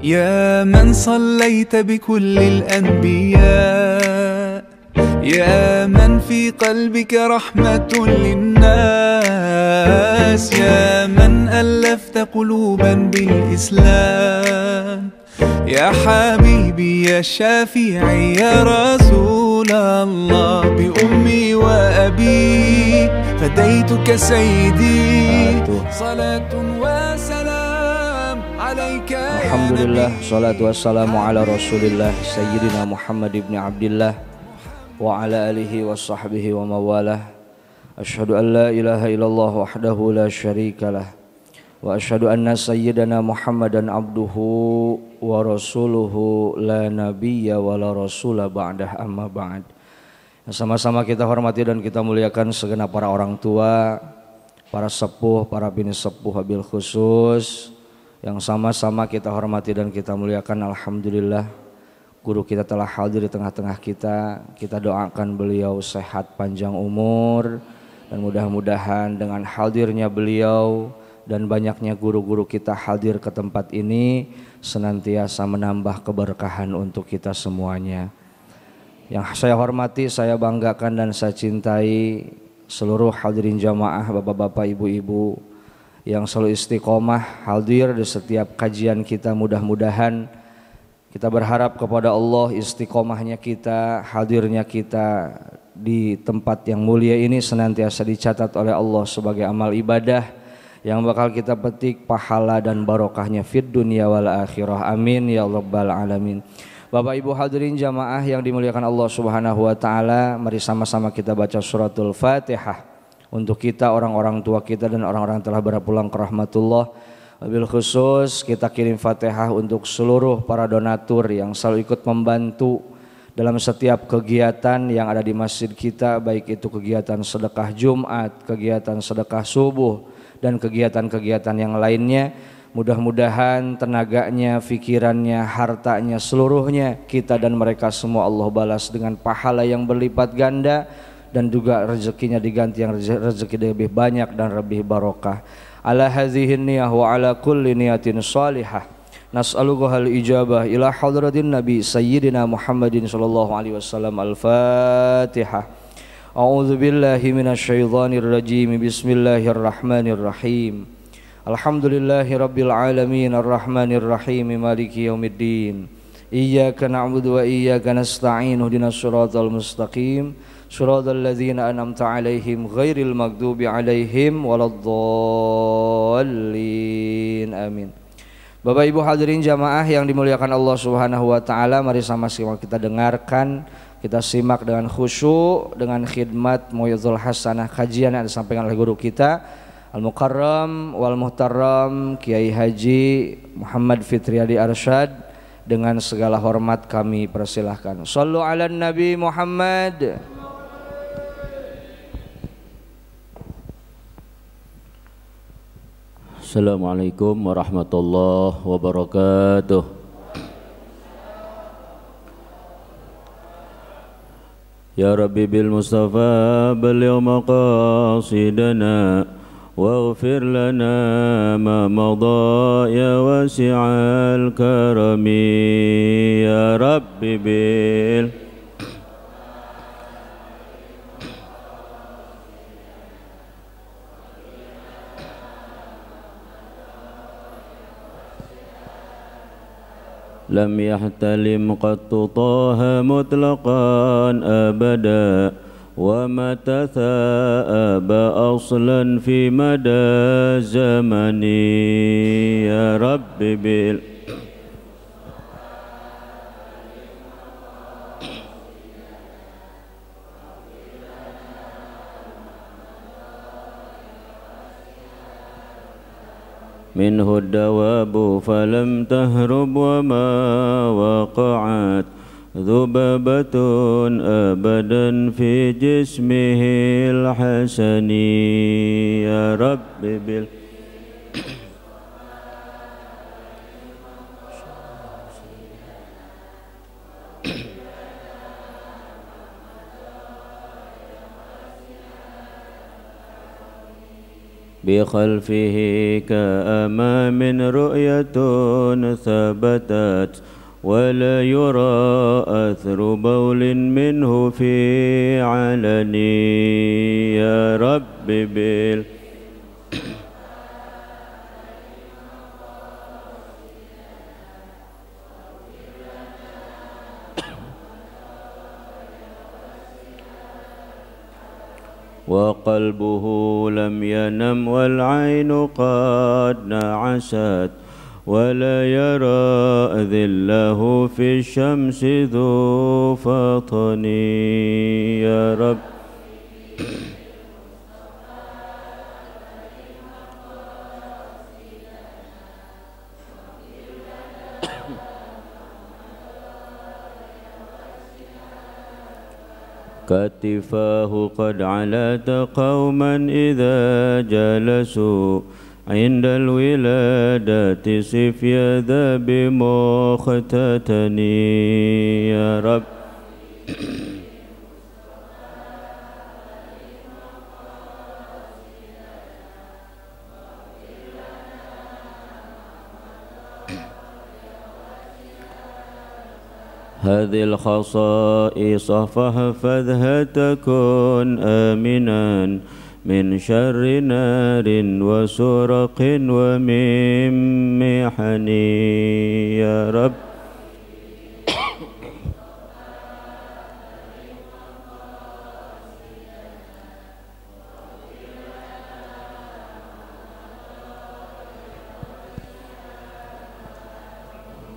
يا من صليت بكل الأنبياء يا من في قلبك رحمة للناس يا من ألفت قلوبا بالإسلام يا حبيبي يا شافعي يا رسول الله بأمي وأبي فديتك سيدي صلاة وسلام عليك يا Alhamdulillah, salatu wassalamu ala rasulillah Sayyidina Muhammad ibn Abdillah wa ala alihi wa sahbihi wa mawalah. Ashhadu an la ilaha illallah wahdahu la syarikalah wa ashhadu anna sayyidana Muhammadan abduhu wa rasuluhu la nabiyya wa la rasula ba'dah amma ba'd. Sama-sama kita hormati dan kita muliakan segenap para orang tua, para sepuh, para bini sepuh wabil khusus yang sama-sama kita hormati dan kita muliakan. Alhamdulillah guru kita telah hadir di tengah-tengah kita. Kita doakan beliau sehat panjang umur dan mudah-mudahan dengan hadirnya beliau dan banyaknya guru-guru kita hadir ke tempat ini senantiasa menambah keberkahan untuk kita semuanya. Yang saya hormati, saya banggakan dan saya cintai seluruh hadirin jamaah, bapak-bapak, ibu-ibu yang selalu istiqomah hadir di setiap kajian kita. Mudah-mudahan kita berharap kepada Allah istiqomahnya kita, hadirnya kita di tempat yang mulia ini senantiasa dicatat oleh Allah sebagai amal ibadah yang bakal kita petik pahala dan barokahnya fid dunya wal akhirah. Amin ya rabbal alamin. Bapak Ibu hadirin jamaah yang dimuliakan Allah Subhanahu wa taala, mari sama-sama kita baca suratul Fatihah untuk kita, orang-orang tua kita dan orang-orang telah berpulang ke rahmatullah. Wabil khusus kita kirim Fatihah untuk seluruh para donatur yang selalu ikut membantu dalam setiap kegiatan yang ada di masjid kita, baik itu kegiatan sedekah Jumat, kegiatan sedekah subuh dan kegiatan-kegiatan yang lainnya. Mudah-mudahan tenaganya, pikirannya, hartanya, seluruhnya kita dan mereka semua Allah balas dengan pahala yang berlipat ganda dan juga rezekinya diganti yang rezeki lebih banyak dan lebih barokah. Ala hadhihi niyah wa ala kulli niyatin salihah nas'aluka hal ijabah ila hadratin nabi sayyidina Muhammadin sallallahu alaihi wasallam. Al-Fatihah. A'udzu billahi minasyaitonir rajim. Bismillahirrahmanirrahim. Alhamdulillahi rabbil alamin arrahmanir rahim maliki yaumiddin. Iyyaka na'budu wa iyyaka nasta'in ihdinas siratal mustaqim siratal ladzina an'amta 'alaihim ghairil maghdubi 'alaihim waladdallin. Amin. Bapak Ibu hadirin jamaah yang dimuliakan Allah Subhanahu wa taala, mari sama-sama kita dengarkan, kita simak dengan khusyuk, dengan khidmat mau'izul hasanah kajian yang disampaikan oleh guru kita Al-Mukarram wal Muhtaram Kiai Haji Muhammad Fitriadi Arsyad. Dengan segala hormat kami persilahkan. Shallu ala Nabi Muhammad. Assalamualaikum warahmatullahi wabarakatuh. Ya Rabbi bil Mustafa baligh maqasidana waghfir lana ma madha ya wasi'al karami. Ya Rabbi bil lam yahtalim qattu taha mutlaqan abada wa mata tha'aba aslan fi mada zamani. Ya Rabbi bil minhu dawabu falam tahrub wa ma waqa'at dhubabatun abadan fi jismihil hasani. Ya Rabbi bil بخلفه كأمام رؤية ثبتت ولا يرى أثر بول منه في علني يا رب وقلبه لم ينم والعين قد نعست ولا يرى ذله في الشمس ذو فطن يا رب كتفاه قد علت قوما إذا جلسوا عند الولادة سف يذا بمختتني يا رب هذه الخصائص فاحفظها تكن آمنا من شر نار وسرق ومن محن يا رب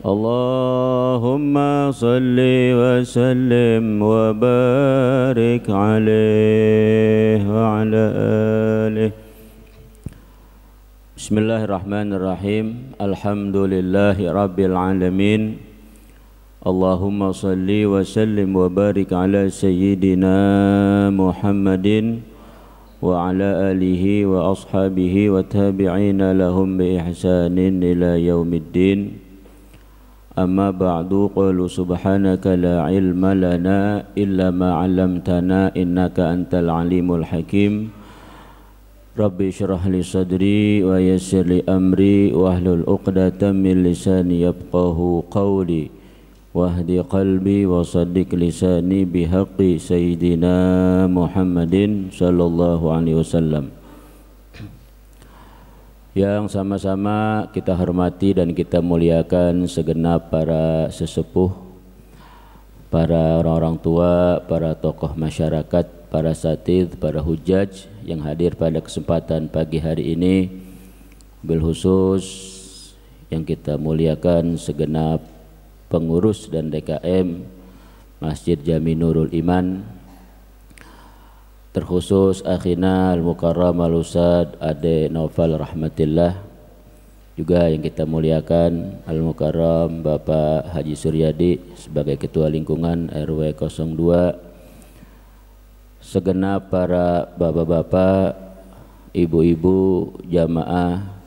اللهم صل وسلم وبارك عليه وعلى آله. Bismillahirrahmanirrahim. Alhamdulillahi rabbil alamin. Allahumma salli wa sallim wa barik ala sayyidina Muhammadin wa ala alihi wa ashabihi wa tabi'ina lahum bi ihsanin ila yaumiddin. Amma ba'du, qalu subhanaka la ilma lana illa ma 'allamtana innaka antal alimul hakim. Rabbi syrah li sadri wa yassir li amri wahlul 'uqdatam min lisani yafqahu qawli wahdi qalbi wa saddiq lisani bihaqqi sayyidina Muhammadin sallallahu alaihi wasallam. Yang sama-sama kita hormati dan kita muliakan segenap para sesepuh, para orang-orang tua, para tokoh masyarakat, para satid, para hujaj yang hadir pada kesempatan pagi hari ini. Bil khusus yang kita muliakan segenap pengurus dan DKM Masjid Jami Nurul Iman, terkhusus akhina al-mukarram al-ustad Ade Naufal Rahmatillah, juga yang kita muliakan al-mukarram Bapak Haji Suryadi sebagai Ketua Lingkungan RW 02, segenap para bapak-bapak, ibu-ibu, jamaah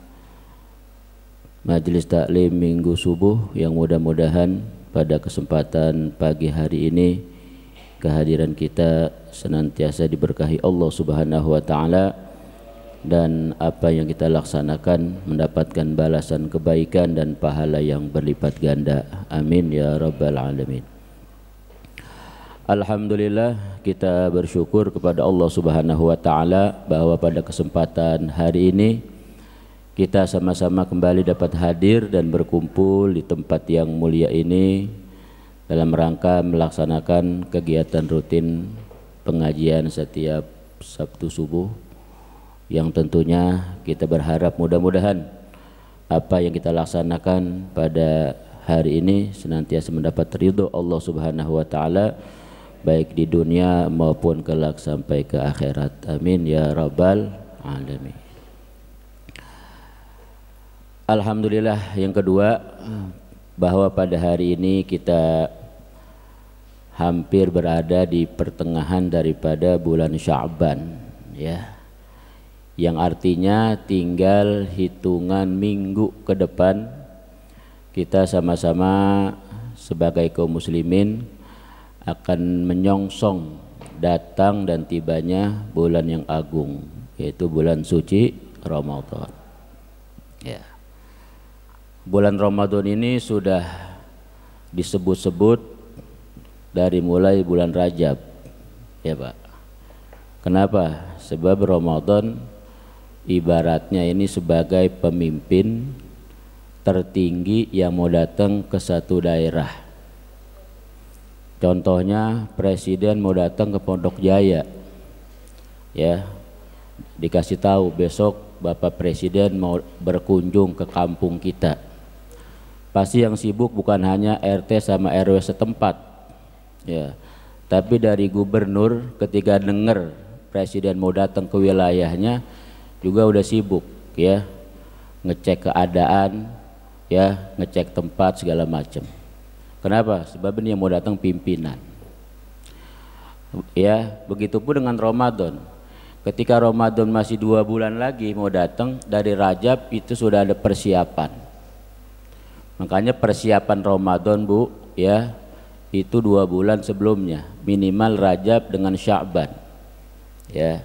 Majelis Taklim Minggu Subuh yang mudah-mudahan pada kesempatan pagi hari ini kehadiran kita senantiasa diberkahi Allah Subhanahu wa taala dan apa yang kita laksanakan mendapatkan balasan kebaikan dan pahala yang berlipat ganda. Amin ya rabbal alamin. Alhamdulillah, kita bersyukur kepada Allah Subhanahu wa taala bahwa pada kesempatan hari ini kita sama-sama kembali dapat hadir dan berkumpul di tempat yang mulia ini dalam rangka melaksanakan kegiatan rutin pengajian setiap Sabtu subuh, yang tentunya kita berharap mudah-mudahan apa yang kita laksanakan pada hari ini senantiasa mendapat ridho Allah Subhanahu wa taala baik di dunia maupun kelak sampai ke akhirat. Amin ya rabbal alamin. Alhamdulillah, yang kedua, bahwa pada hari ini kita hampir berada di pertengahan daripada bulan Sya'ban, ya, yang artinya tinggal hitungan minggu ke depan kita sama-sama sebagai kaum muslimin akan menyongsong datang dan tibanya bulan yang agung, yaitu bulan suci Ramadan. Ya. Bulan Ramadan ini sudah disebut-sebut dari mulai bulan Rajab. Ya, Pak. Kenapa? Sebab Ramadan ibaratnya ini sebagai pemimpin tertinggi yang mau datang ke satu daerah. Contohnya presiden mau datang ke Pondok Jaya, ya, dikasih tahu besok Bapak Presiden mau berkunjung ke kampung kita. Pasti yang sibuk bukan hanya RT sama RW setempat, ya, tapi dari gubernur ketika dengar presiden mau datang ke wilayahnya juga udah sibuk, ya, ngecek keadaan, ya, ngecek tempat segala macam. Kenapa? Sebab ini yang mau datang pimpinan. Ya, begitupun dengan Ramadan. Ketika Ramadan masih 2 bulan lagi mau datang, dari Rajab itu sudah ada persiapan. Makanya persiapan Ramadan, Bu, ya, itu 2 bulan sebelumnya, minimal Rajab dengan Sya'ban. Ya.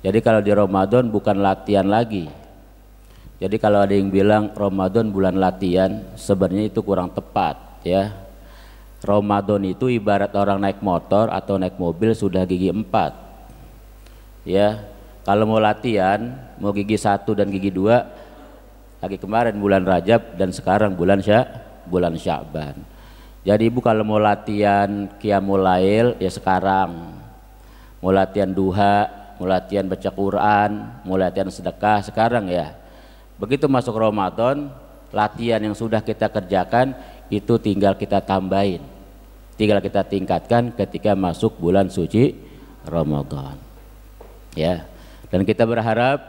Jadi kalau di Ramadan bukan latihan lagi. Jadi kalau ada yang bilang Ramadan bulan latihan, sebenarnya itu kurang tepat, ya. Ramadan itu ibarat orang naik motor atau naik mobil sudah gigi 4. Ya, kalau mau latihan, mau gigi 1 dan gigi 2 lagi kemarin bulan Rajab dan sekarang bulan Sya'ban. Jadi Ibu kalau mau latihan Qiyamul Lail ya sekarang. Mau latihan duha, mau latihan baca Quran, mau latihan sedekah sekarang ya. Begitu masuk Ramadan, latihan yang sudah kita kerjakan itu tinggal kita tambahin, tinggal kita tingkatkan ketika masuk bulan suci Ramadan. Ya, dan kita berharap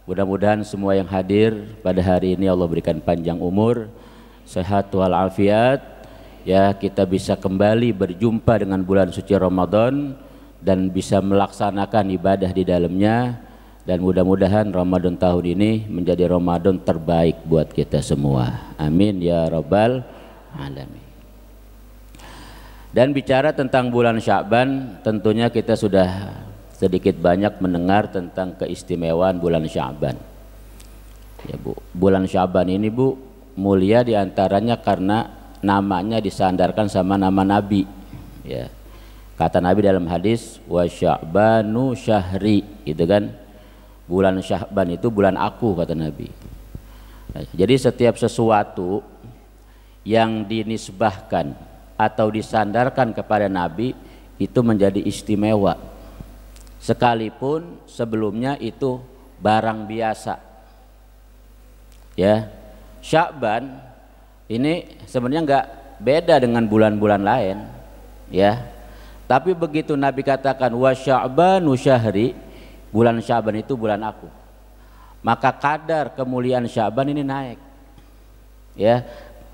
mudah-mudahan semua yang hadir pada hari ini Allah berikan panjang umur, sehat walafiat, ya, kita bisa kembali berjumpa dengan bulan suci Ramadan dan bisa melaksanakan ibadah di dalamnya, dan mudah-mudahan Ramadan tahun ini menjadi Ramadan terbaik buat kita semua. Amin ya rabbal alamin. Dan bicara tentang bulan Sya'ban, tentunya kita sudah sedikit banyak mendengar tentang keistimewaan bulan Sya'ban. Ya, Bu, bulan Sya'ban ini, Bu, mulia diantaranya karena namanya disandarkan sama nama Nabi. Ya, kata Nabi dalam hadis, wa Sya'banu syahri, gitu kan? Bulan Sya'ban itu bulan aku, kata Nabi. Nah, jadi setiap sesuatu yang dinisbahkan atau disandarkan kepada Nabi itu menjadi istimewa, sekalipun sebelumnya itu barang biasa. Ya, Sya'ban ini sebenarnya nggak beda dengan bulan-bulan lain, ya. Tapi begitu Nabi katakan wa Sya'banu syahri, bulan Sya'ban itu bulan aku, maka kadar kemuliaan Sya'ban ini naik. Ya,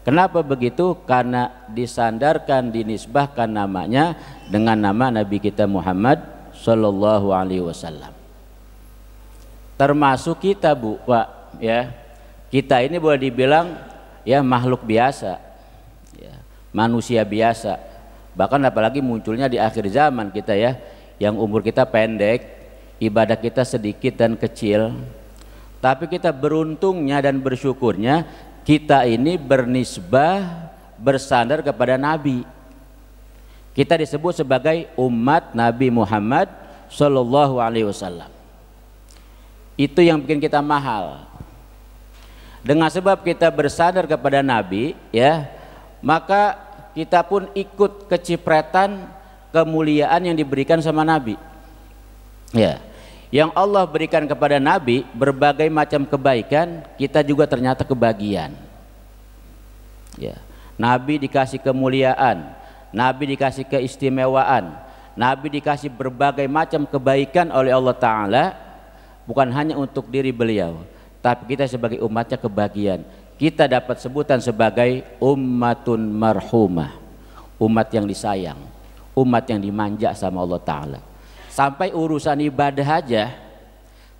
kenapa begitu? Karena disandarkan, dinisbahkan namanya dengan nama Nabi kita Muhammad Sallallahu Alaihi Wasallam. Termasuk kita, Bu, Pak, ya, kita ini boleh dibilang ya makhluk biasa, ya, manusia biasa. Bahkan apalagi munculnya di akhir zaman kita, ya, yang umur kita pendek, ibadah kita sedikit dan kecil, tapi kita beruntungnya dan bersyukurnya kita ini bernisbah, bersandar kepada Nabi. Kita disebut sebagai umat Nabi Muhammad Sallallahu Alaihi Wasallam. Itu yang bikin kita mahal. Dengan sebab kita bersandar kepada Nabi, ya, maka kita pun ikut kecipratan kemuliaan yang diberikan sama Nabi. Ya, yang Allah berikan kepada Nabi berbagai macam kebaikan, kita juga ternyata kebagian. Ya, Nabi dikasih kemuliaan, Nabi dikasih keistimewaan, Nabi dikasih berbagai macam kebaikan oleh Allah Ta'ala, bukan hanya untuk diri beliau, tapi kita sebagai umatnya kebagian. Kita dapat sebutan sebagai ummatun marhumah, umat yang disayang, umat yang dimanja sama Allah Ta'ala. Sampai urusan ibadah aja,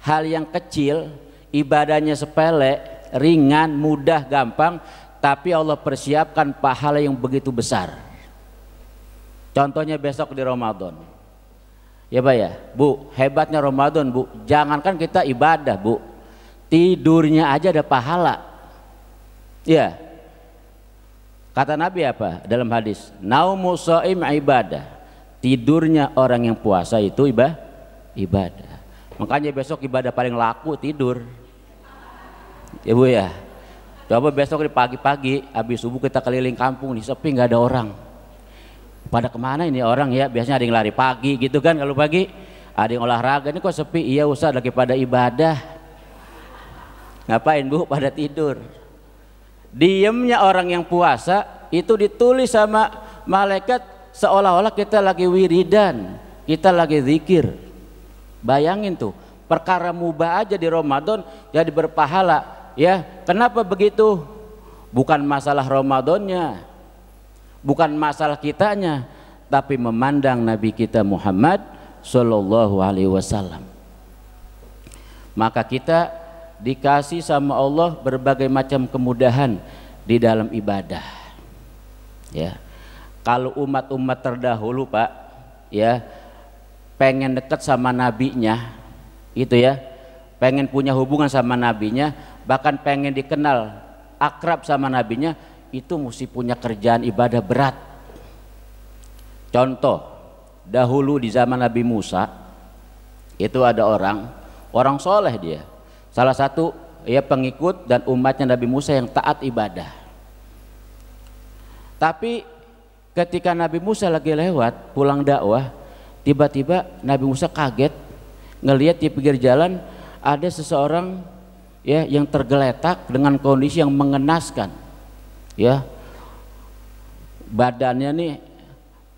hal yang kecil, ibadahnya sepele, ringan, mudah, gampang, tapi Allah persiapkan pahala yang begitu besar. Contohnya besok di Ramadan, ya Pak, ya Bu, hebatnya Ramadan, Bu, jangankan kita ibadah, Bu, tidurnya aja ada pahala. Ya, kata Nabi apa dalam hadis? Naumu shaim ibadah. Tidurnya orang yang puasa itu ibadah. Makanya besok ibadah paling laku tidur. Ya Bu ya. Coba besok di pagi-pagi habis subuh kita keliling kampung nih, sepi nggak ada orang. Pada kemana ini orang ya? Biasanya ada yang lari pagi gitu kan, kalau pagi ada yang olahraga. Ini kok sepi? Iya Ustaz, lagi pada ibadah. Ngapain Bu? Pada tidur. Diemnya orang yang puasa itu ditulis sama malaikat seolah-olah kita lagi wiridan, kita lagi zikir. Bayangin tuh, perkara mubah aja di Ramadan jadi berpahala. Ya, kenapa begitu? Bukan masalah Ramadannya, bukan masalah kitanya, tapi memandang Nabi kita Muhammad Sallallahu Alaihi Wasallam. Maka kita dikasih sama Allah berbagai macam kemudahan di dalam ibadah. Ya, kalau umat-umat terdahulu Pak, ya pengen dekat sama nabinya, itu ya, pengen punya hubungan sama nabinya, bahkan pengen dikenal akrab sama nabinya, itu mesti punya kerjaan ibadah berat. Contoh, dahulu di zaman Nabi Musa itu ada orang soleh dia, salah satu ya pengikut dan umatnya Nabi Musa yang taat ibadah. Tapi ketika Nabi Musa lagi lewat pulang dakwah, tiba-tiba Nabi Musa kaget ngelihat di pinggir jalan ada seseorang ya yang tergeletak dengan kondisi yang mengenaskan. Ya, badannya nih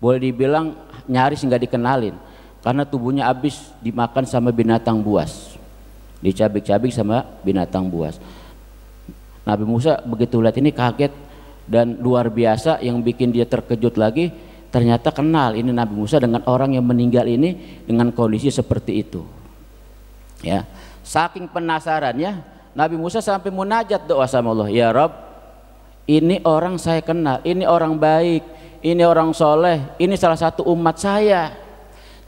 boleh dibilang nyaris nggak dikenalin karena tubuhnya habis dimakan sama binatang buas, dicabik-cabik sama binatang buas. Nabi Musa begitu lihat ini kaget, dan luar biasa yang bikin dia terkejut lagi, ternyata kenal ini Nabi Musa dengan orang yang meninggal ini dengan kondisi seperti itu. Ya, saking penasarannya Nabi Musa sampai munajat doa sama Allah, ya Rabb, ini orang saya kenal, ini orang baik, ini orang soleh, ini salah satu umat saya,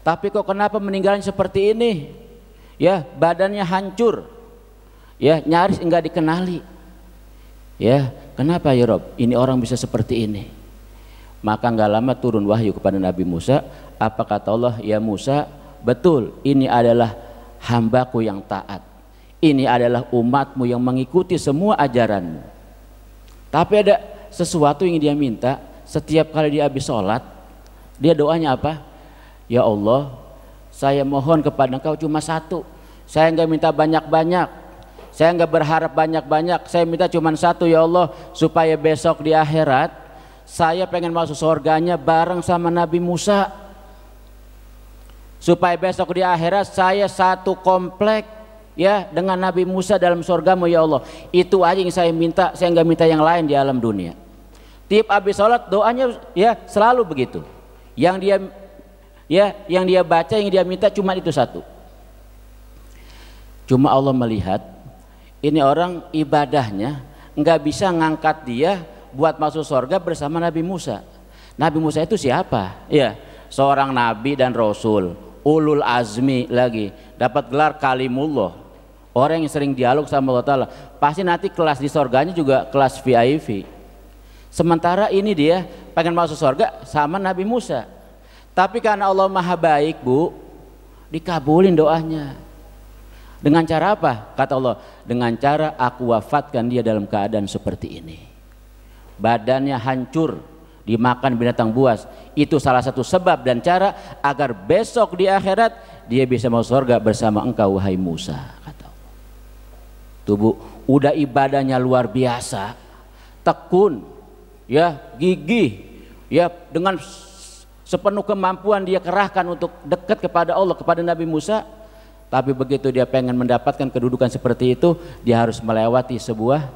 tapi kok kenapa meninggalnya seperti ini? Ya, badannya hancur, ya nyaris enggak dikenali. Ya, kenapa ya Rob? Ini orang bisa seperti ini. Maka enggak lama turun wahyu kepada Nabi Musa. Apa kata Allah? Ya Musa, betul, ini adalah hambaku yang taat, ini adalah umatmu yang mengikuti semua ajaranmu. Tapi ada sesuatu yang dia minta. Setiap kali dia habis sholat, dia doanya apa? Ya Allah, saya mohon kepada Engkau cuma satu, saya enggak minta banyak-banyak, saya enggak berharap banyak-banyak, saya minta cuma satu ya Allah, supaya besok di akhirat saya pengen masuk surganya bareng sama Nabi Musa, supaya besok di akhirat saya satu komplek ya dengan Nabi Musa dalam surgamu ya Allah. Itu aja yang saya minta, saya enggak minta yang lain di alam dunia. Tiap habis sholat doanya ya selalu begitu. Yang dia baca, yang dia minta cuma itu satu. Cuma Allah melihat ini orang ibadahnya nggak bisa ngangkat dia buat masuk surga bersama Nabi Musa. Nabi Musa itu siapa? Ya, seorang nabi dan rasul, ulul azmi lagi, dapat gelar kalimullah, orang yang sering dialog sama Allah Ta'ala. Pasti nanti kelas di surganya juga kelas VIP. Sementara ini dia pengen masuk surga sama Nabi Musa. Tapi karena Allah maha baik Bu, dikabulin doanya. Dengan cara apa? Kata Allah, dengan cara aku wafatkan dia dalam keadaan seperti ini. Badannya hancur, dimakan binatang buas. Itu salah satu sebab dan cara agar besok di akhirat dia bisa masuk surga bersama engkau wahai Musa, kata Allah. Tuh Bu, udah ibadahnya luar biasa, tekun, ya gigih, ya dengan sepenuh kemampuan dia kerahkan untuk dekat kepada Allah, kepada Nabi Musa. Tapi begitu dia pengen mendapatkan kedudukan seperti itu, dia harus melewati sebuah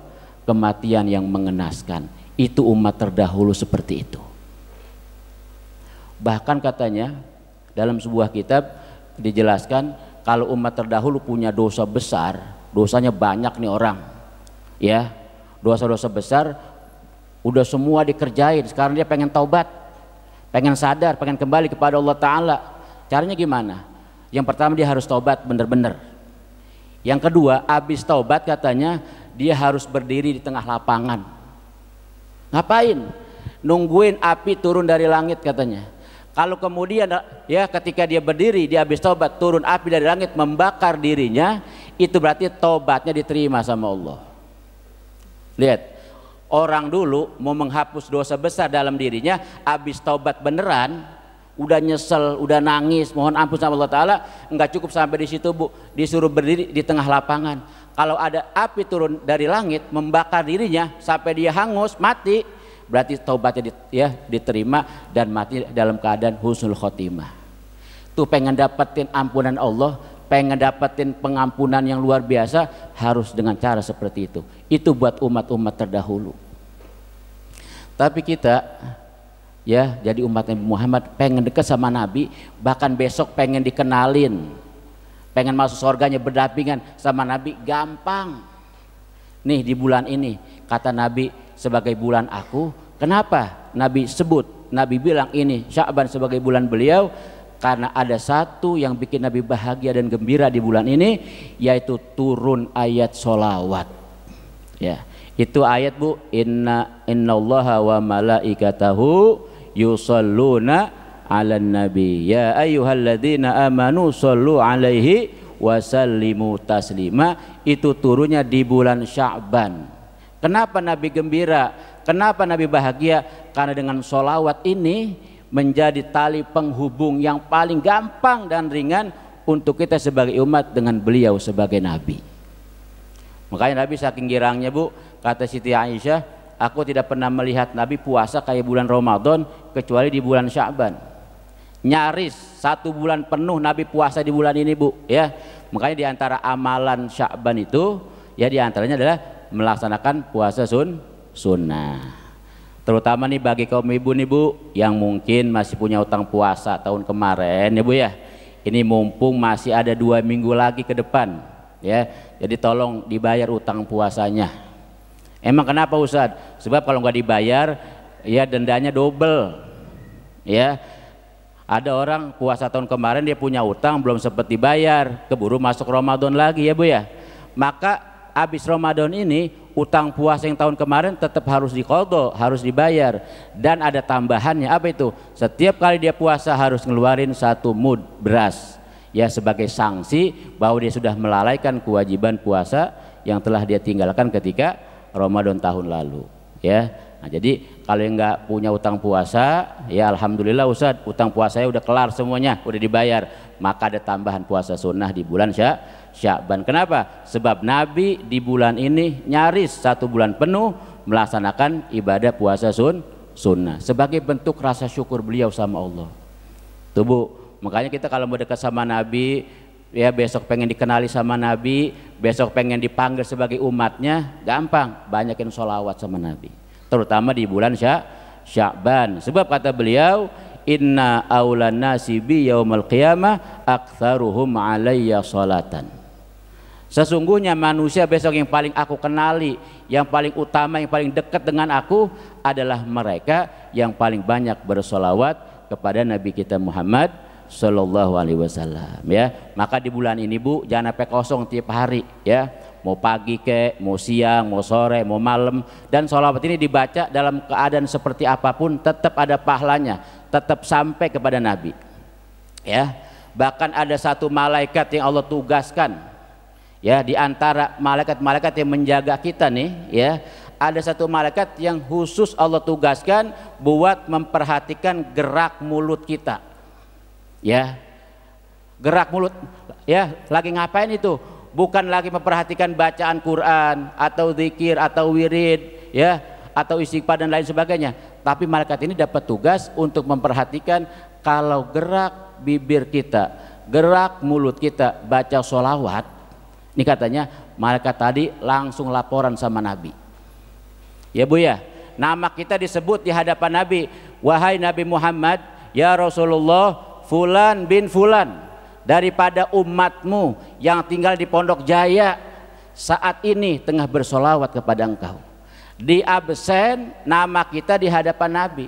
kematian yang mengenaskan. Itu umat terdahulu seperti itu. Bahkan katanya dalam sebuah kitab dijelaskan kalau umat terdahulu punya dosa besar, dosanya banyak nih orang, ya dosa-dosa besar udah semua dikerjain, sekarang dia pengen taubat, pengen sadar, pengen kembali kepada Allah Ta'ala. Caranya gimana? Yang pertama dia harus taubat bener-bener. Yang kedua, habis taubat katanya dia harus berdiri di tengah lapangan. Ngapain? Nungguin api turun dari langit katanya. Kalau kemudian ya ketika dia berdiri, dia habis taubat, turun api dari langit membakar dirinya, itu berarti taubatnya diterima sama Allah. Lihat, orang dulu mau menghapus dosa besar dalam dirinya, habis taubat beneran, udah nyesel, udah nangis, mohon ampun sama Allah Ta'ala, nggak cukup sampai di situ Bu, disuruh berdiri di tengah lapangan. Kalau ada api turun dari langit membakar dirinya sampai dia hangus, mati, berarti taubatnya diterima dan mati dalam keadaan husnul khotimah. Tuh pengen dapetin ampunan Allah, pengen dapetin pengampunan yang luar biasa, harus dengan cara seperti itu. Itu buat umat-umat terdahulu. Tapi kita ya jadi umat Nabi Muhammad pengen dekat sama Nabi, bahkan besok pengen dikenalin, pengen masuk surganya berdampingan sama Nabi, gampang. Nih di bulan ini kata Nabi sebagai bulan aku. Kenapa Nabi sebut, Nabi bilang ini Sya'ban sebagai bulan beliau? Karena ada satu yang bikin Nabi bahagia dan gembira di bulan ini, yaitu turun ayat sholawat. Ya, itu ayat Bu, innallaha wa malaikatahu yusalluna 'alan nabi ya ayyuhalladzina amanu shallu 'alaihi wa sallimu taslima. Itu turunnya di bulan Sya'ban. Kenapa Nabi gembira? Kenapa Nabi bahagia? Karena dengan sholawat ini menjadi tali penghubung yang paling gampang dan ringan untuk kita sebagai umat dengan beliau sebagai Nabi. Makanya Nabi saking girangnya Bu, kata Siti Aisyah, aku tidak pernah melihat Nabi puasa kayak bulan Ramadan kecuali di bulan Sya'ban. Nyaris 1 bulan penuh Nabi puasa di bulan ini Bu, ya. Makanya di antara amalan Sya'ban itu ya di antaranya adalah melaksanakan puasa sunnah. Terutama nih bagi kaum ibu nih Bu yang mungkin masih punya utang puasa tahun kemarin ya Bu ya. Ini mumpung masih ada 2 minggu lagi ke depan ya. Jadi tolong dibayar utang puasanya. Emang kenapa Ustadz? Sebab kalau nggak dibayar ya dendanya double ya. Ada orang puasa tahun kemarin dia punya utang belum sempat dibayar, keburu masuk Ramadan lagi ya Bu ya. Maka habis Ramadan ini utang puasa yang tahun kemarin tetap harus diqadha, harus dibayar. Dan ada tambahannya, apa itu? Setiap kali dia puasa harus ngeluarin 1 mud beras ya sebagai sanksi bahwa dia sudah melalaikan kewajiban puasa yang telah dia tinggalkan ketika Ramadan tahun lalu ya. Nah, jadi kalau yang nggak punya utang puasa ya alhamdulillah Ustadz, utang puasanya udah kelar semuanya, udah dibayar. Maka ada tambahan puasa sunnah di bulan Sya'ban. Kenapa? Sebab Nabi di bulan ini nyaris 1 bulan penuh melaksanakan ibadah puasa sunnah sebagai bentuk rasa syukur beliau sama Allah. Tuh Bu, makanya kita kalau mau dekat sama Nabi ya, besok pengen dikenali sama Nabi, besok pengen dipanggil sebagai umatnya, gampang, banyakin sholawat sama Nabi, terutama di bulan Sya'ban. Sebab kata beliau, inna aulan nasi bi yaumal qiyamah aktsaruhum alayya salatan. Sesungguhnya manusia besok yang paling aku kenali, yang paling utama, yang paling dekat dengan aku adalah mereka yang paling banyak bersolawat kepada Nabi kita Muhammad Sallallahu Alaihi Wasallam ya. Maka di bulan ini Bu jangan sampai kosong tiap hari ya, mau pagi ke, mau siang, mau sore, mau malam. Dan sholawat ini dibaca dalam keadaan seperti apapun tetap ada pahalanya, tetap sampai kepada Nabi ya. Bahkan ada 1 malaikat yang Allah tugaskan ya, di antara malaikat-malaikat yang menjaga kita nih ya, ada 1 malaikat yang khusus Allah tugaskan buat memperhatikan gerak mulut kita ya. Gerak mulut ya, lagi ngapain itu? Bukan lagi memperhatikan bacaan Quran atau zikir atau wirid ya, atau istighfar dan lain sebagainya. Tapi malaikat ini dapat tugas untuk memperhatikan kalau gerak bibir kita, gerak mulut kita baca sholawat. Ini katanya malaikat tadi langsung laporan sama Nabi ya Bu ya. Nama kita disebut di hadapan Nabi, wahai Nabi Muhammad, ya Rasulullah, fulan bin fulan daripada umatmu yang tinggal di Pondok Jaya saat ini tengah bersolawat kepada engkau. Di absen nama kita di hadapan Nabi.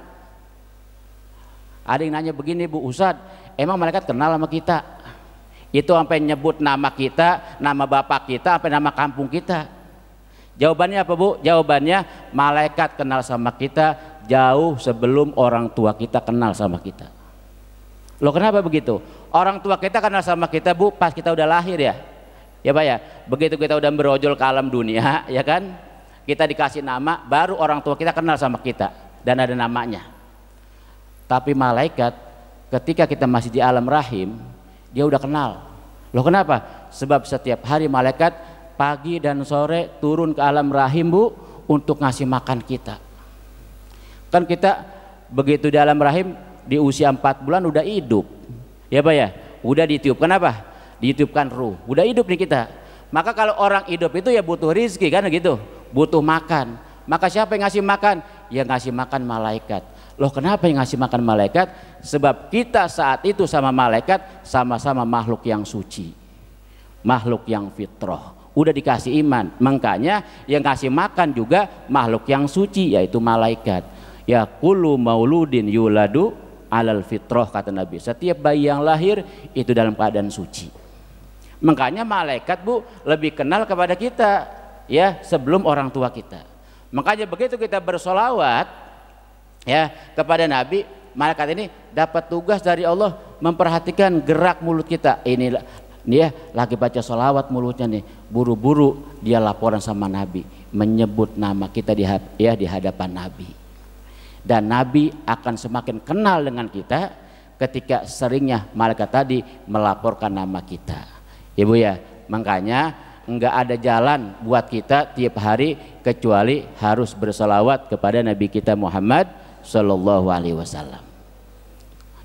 Ada yang nanya begini Bu Ustadz, emang malaikat kenal sama kita? Itu sampai nyebut nama kita, nama bapak kita, sampai nama kampung kita. Jawabannya apa Bu? Jawabannya malaikat kenal sama kita jauh sebelum orang tua kita kenal sama kita. Loh kenapa begitu? Orang tua kita kenal sama kita Bu pas kita udah lahir ya. Ya Pak ya, begitu kita udah berojol ke alam dunia ya kan, kita dikasih nama, baru orang tua kita kenal sama kita dan ada namanya. Tapi malaikat ketika kita masih di alam rahim, dia udah kenal. Loh kenapa? Sebab setiap hari malaikat pagi dan sore turun ke alam rahim Bu untuk ngasih makan kita. Kan kita begitu di alam rahim di usia 4 bulan udah hidup ya Pak ya, udah ditiup. Kenapa? Ditiupkan ruh, udah hidup nih kita. Maka kalau orang hidup itu ya butuh rizki kan gitu, butuh makan. Maka siapa yang ngasih makan? Ya ngasih makan malaikat. Loh kenapa yang ngasih makan malaikat? Sebab kita saat itu sama malaikat sama-sama makhluk yang suci, makhluk yang fitrah, udah dikasih iman. Makanya yang ngasih makan juga makhluk yang suci, yaitu malaikat. Ya kullu mauludin yuladu alal fitrah, kata Nabi. Setiap bayi yang lahir itu dalam keadaan suci. Makanya malaikat Bu lebih kenal kepada kita ya sebelum orang tua kita. Makanya begitu kita bersolawat ya kepada Nabi, malaikat ini dapat tugas dari Allah memperhatikan gerak mulut kita. Ini ya lagi baca solawat mulutnya nih, buru-buru dia laporan sama Nabi, menyebut nama kita di hadapan Nabi. Dan Nabi akan semakin kenal dengan kita ketika seringnya malaikat tadi melaporkan nama kita. Ibu ya, makanya enggak ada jalan buat kita tiap hari kecuali harus bersolawat kepada Nabi kita Muhammad Sallallahu Alaihi Wasallam.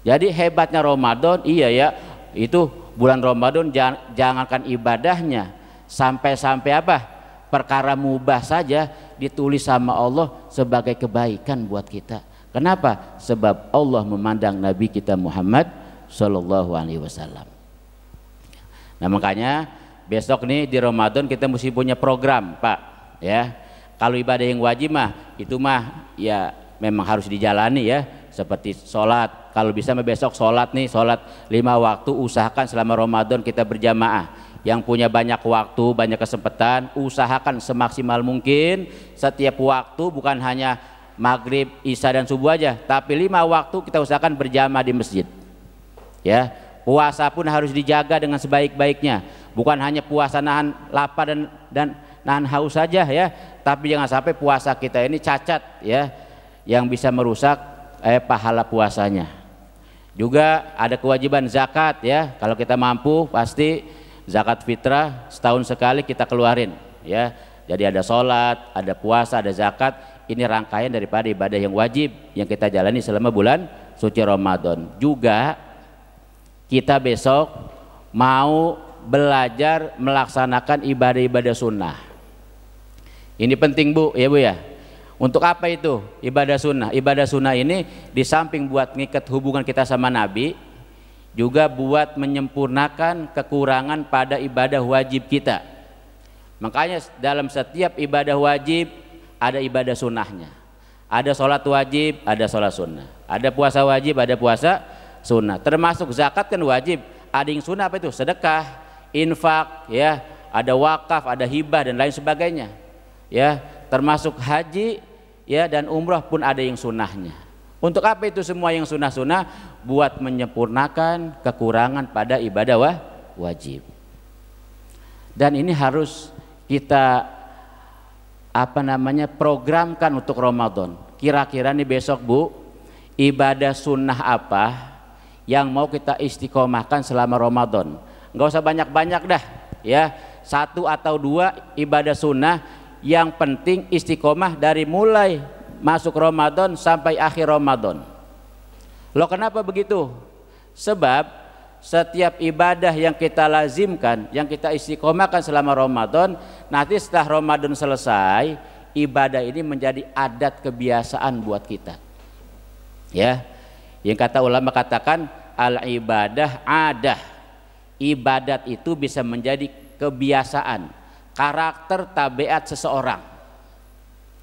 Jadi hebatnya Ramadan, iya ya, itu bulan Ramadan jangankan ibadahnya, sampai apa? Perkara mubah saja ditulis sama Allah sebagai kebaikan buat kita. Kenapa? Sebab Allah memandang Nabi kita Muhammad Sallallahu Alaihi Wasallam. Nah makanya besok nih di Ramadan kita mesti punya program Pak ya. Kalau ibadah yang wajib mah itu mah ya memang harus dijalani ya, seperti sholat. Kalau bisa mah besok sholat nih, sholat 5 waktu, usahakan selama Ramadan kita berjamaah. Yang punya banyak waktu, banyak kesempatan, usahakan semaksimal mungkin setiap waktu, bukan hanya maghrib, isya dan subuh aja, tapi 5 waktu kita usahakan berjamaah di masjid ya. Puasa pun harus dijaga dengan sebaik-baiknya, bukan hanya puasa nahan lapar dan nahan haus saja ya, tapi jangan sampai puasa kita ini cacat ya, yang bisa merusak pahala puasanya. Juga ada kewajiban zakat ya, kalau kita mampu pasti zakat fitrah setahun sekali kita keluarin ya. Jadi ada sholat, ada puasa, ada zakat. Ini rangkaian daripada ibadah yang wajib yang kita jalani selama bulan suci Ramadan. Juga kita besok mau belajar melaksanakan ibadah-ibadah sunnah. Ini penting Bu ya Bu ya. Untuk apa itu ibadah sunnah? Ibadah sunnah ini di samping buat ngikat hubungan kita sama Nabi, juga buat menyempurnakan kekurangan pada ibadah wajib kita. Makanya dalam setiap ibadah wajib ada ibadah sunnahnya. Ada sholat wajib, ada sholat sunnah. Ada puasa wajib, ada puasa sunnah. Termasuk zakat kan wajib, ada yang sunnah apa itu? Sedekah, infak ya, ada wakaf, ada hibah dan lain sebagainya ya. Termasuk haji ya dan umrah pun ada yang sunnahnya. Untuk apa itu semua yang sunnah-sunnah? Buat menyempurnakan kekurangan pada ibadah wajib. Dan ini harus kita programkan untuk Ramadan. Kira-kira nih besok Bu, ibadah sunnah apa yang mau kita istiqomahkan selama Ramadan? Nggak usah banyak-banyak dah ya, 1 atau 2 ibadah sunnah yang penting istiqomah dari mulai masuk Ramadan sampai akhir Ramadan. Loh kenapa begitu? Sebab setiap ibadah yang kita lazimkan, yang kita istiqomahkan selama Ramadan, nanti setelah Ramadan selesai, ibadah ini menjadi adat kebiasaan buat kita ya. Yang kata ulama katakan al ibadah adah, ibadat itu bisa menjadi kebiasaan, karakter, tabiat seseorang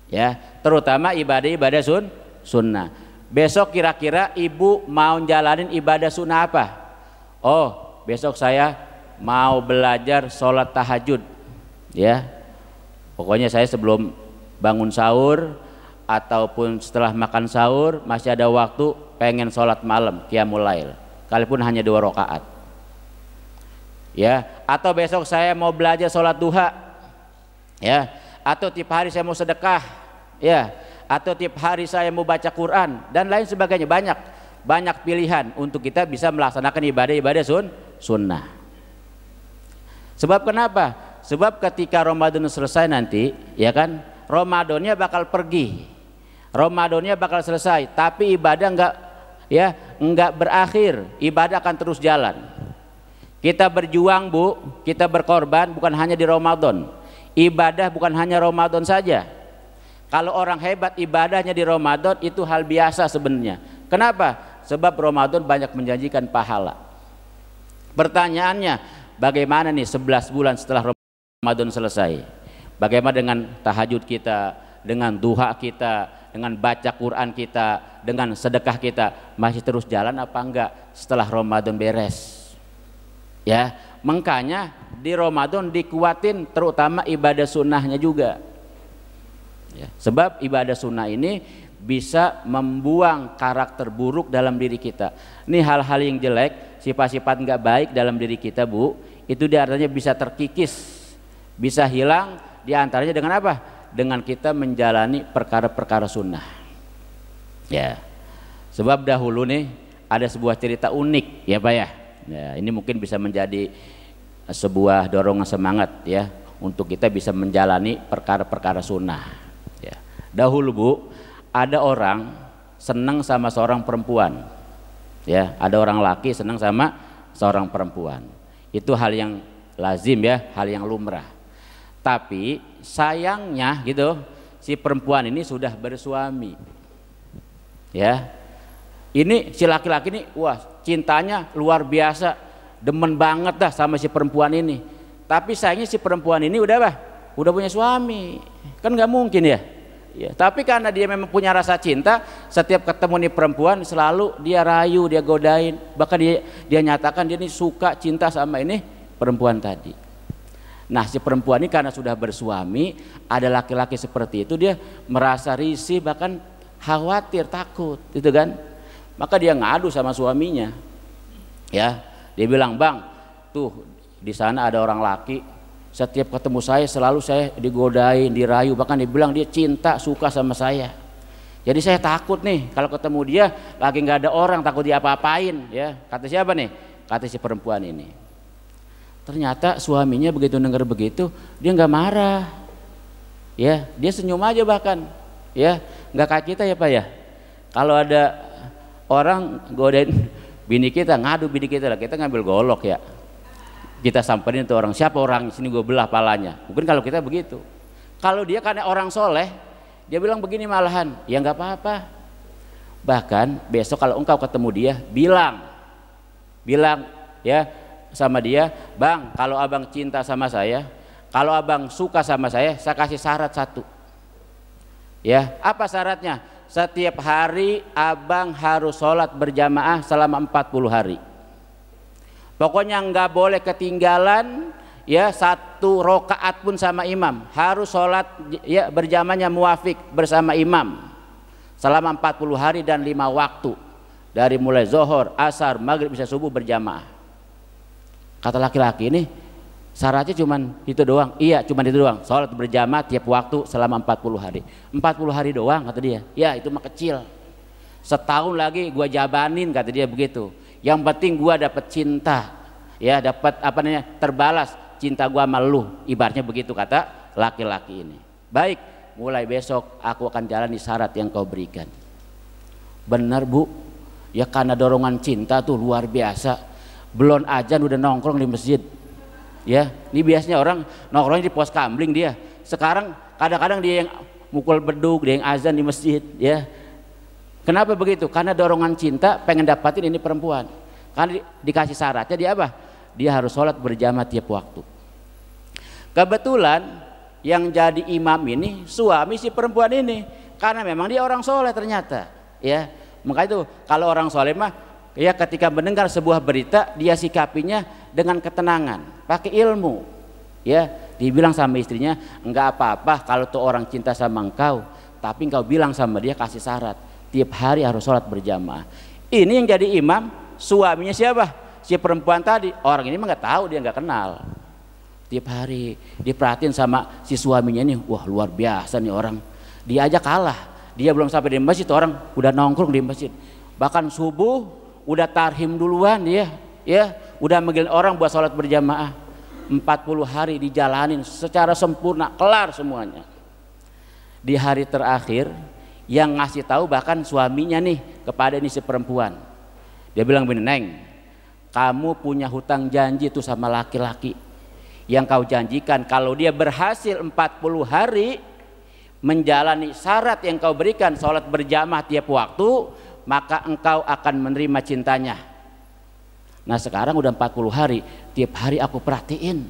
ya, terutama ibadah-ibadah sunnah. Besok kira-kira ibu mau jalanin ibadah sunnah apa? Oh besok saya mau belajar sholat tahajud, ya. Pokoknya saya sebelum bangun sahur ataupun setelah makan sahur masih ada waktu pengen sholat malam qiyamul lail, kalaupun hanya 2 rakaat. Ya, atau besok saya mau belajar sholat duha, ya, atau tiap hari saya mau sedekah, ya, atau tiap hari saya mau baca Quran dan lain sebagainya. Banyak pilihan untuk kita bisa melaksanakan ibadah-ibadah sunnah. Sebab kenapa? Sebab ketika Ramadan selesai nanti, ya kan, Ramadannya bakal pergi, Ramadannya bakal selesai, tapi ibadah enggak berakhir, ibadah akan terus jalan. Kita berjuang, Bu, kita berkorban bukan hanya di Ramadan. Ibadah bukan hanya Ramadan saja. Kalau orang hebat ibadahnya di Ramadan itu hal biasa sebenarnya. Kenapa? Sebab Ramadan banyak menjanjikan pahala. Pertanyaannya, bagaimana nih 11 bulan setelah Ramadan selesai? Bagaimana dengan tahajud kita, dengan duha kita, dengan baca Quran kita, dengan sedekah kita? Masih terus jalan apa enggak setelah Ramadan beres? Ya, makanya di Ramadan dikuatin terutama ibadah sunnahnya juga. Ya, sebab ibadah sunnah ini bisa membuang karakter buruk dalam diri kita. Ini hal-hal yang jelek, sifat-sifat nggak baik dalam diri kita, Bu, itu diantaranya bisa terkikis, bisa hilang. Diantaranya dengan apa? Dengan kita menjalani perkara-perkara sunnah. Ya, sebab dahulu nih ada sebuah cerita unik, ya Pak ya. Ya, ini mungkin bisa menjadi sebuah dorongan semangat ya untuk kita bisa menjalani perkara-perkara sunnah. Ya. Dahulu, Bu, ada orang senang sama seorang perempuan, ya, ada orang laki senang sama seorang perempuan. Itu hal yang lazim ya, hal yang lumrah. Tapi sayangnya gitu, si perempuan ini sudah bersuami, ya. Ini si laki-laki ini, wah, cintanya luar biasa, demen banget dah sama si perempuan ini. Tapi sayangnya si perempuan ini udah punya suami, kan nggak mungkin ya. Ya, tapi karena dia memang punya rasa cinta, setiap ketemu nih perempuan selalu dia rayu, dia godain, bahkan dia nyatakan dia ini suka cinta sama ini perempuan tadi. Nah, si perempuan ini karena sudah bersuami, ada laki-laki seperti itu, dia merasa risih, bahkan khawatir, takut, gitu kan? Maka dia ngadu sama suaminya. Ya, dia bilang, "Bang, tuh di sana ada orang laki, setiap ketemu saya selalu saya digodain, dirayu, bahkan dia bilang dia cinta, suka sama saya. Jadi saya takut nih kalau ketemu dia lagi nggak ada orang, takut dia apa-apain." Ya, kata siapa nih? Kata si perempuan ini. Ternyata suaminya begitu dengar begitu, dia nggak marah. Ya, dia senyum aja bahkan. Ya, nggak kayak kita ya Pak ya. Kalau ada orang godain bini kita, ngadu bini kita lah, kita ngambil golok ya. Kita samperin tuh orang, siapa orang sini gue belah palanya. Mungkin kalau kita begitu. Kalau dia karena orang soleh, dia bilang begini malahan, ya nggak apa-apa. Bahkan besok kalau engkau ketemu dia, bilang ya sama dia, "Bang, kalau abang cinta sama saya, kalau abang suka sama saya kasih syarat satu." Ya, apa syaratnya? Setiap hari abang harus sholat berjamaah selama 40 hari. Pokoknya nggak boleh ketinggalan ya 1 rakaat pun sama imam, harus sholat ya berjamaahnya muafik bersama imam selama 40 hari dan 5 waktu, dari mulai zuhur, asar, maghrib, bisa subuh berjamaah. Kata laki-laki ini, syaratnya cuman itu doang. Iya, cuman itu doang, sholat berjamaah tiap waktu selama 40 hari. 40 hari doang, kata dia. Ya, itu mah kecil, setahun lagi gua jabanin, kata dia begitu. Yang penting gua dapat cinta, ya, dapat apa namanya, terbalas cinta gua sama lu, ibaratnya begitu kata laki-laki ini. Baik, mulai besok aku akan jalani syarat yang kau berikan. Benar, Bu, ya, karena dorongan cinta tuh luar biasa. Belum azan udah nongkrong di masjid. Ya, ini biasanya orang nongkrongnya di pos kamling dia. Sekarang kadang-kadang dia yang mukul beduk, dia yang azan di masjid, ya. Kenapa begitu? Karena dorongan cinta pengen dapatin ini perempuan. Karena dikasih syaratnya dia apa? Dia harus sholat berjamaah tiap waktu. Kebetulan yang jadi imam ini suami si perempuan ini, karena memang dia orang soleh ternyata. Ya, maka itu kalau orang soleh mah ya ketika mendengar sebuah berita dia sikapinya dengan ketenangan, pakai ilmu. Ya, dibilang sama istrinya, enggak apa-apa kalau tuh orang cinta sama engkau, tapi engkau bilang sama dia, kasih syarat, tiap hari harus sholat berjamaah. Ini yang jadi imam, suaminya siapa? Si perempuan tadi. Orang ini mah nggak tahu, dia nggak kenal. Tiap hari diperhatiin sama si suaminya ini, wah luar biasa nih orang. Dia aja kalah, dia belum sampai di masjid, orang udah nongkrong di masjid. Bahkan subuh udah tarhim duluan dia, ya, udah manggil orang buat sholat berjamaah. 40 hari dijalanin secara sempurna, kelar semuanya. Di hari terakhir yang ngasih tahu bahkan suaminya nih kepada ini si perempuan. Dia bilang begini, Neng, kamu punya hutang janji tuh sama laki-laki yang kau janjikan kalau dia berhasil 40 hari menjalani syarat yang kau berikan, sholat berjamaah tiap waktu, maka engkau akan menerima cintanya. Nah sekarang udah 40 hari, tiap hari aku perhatiin,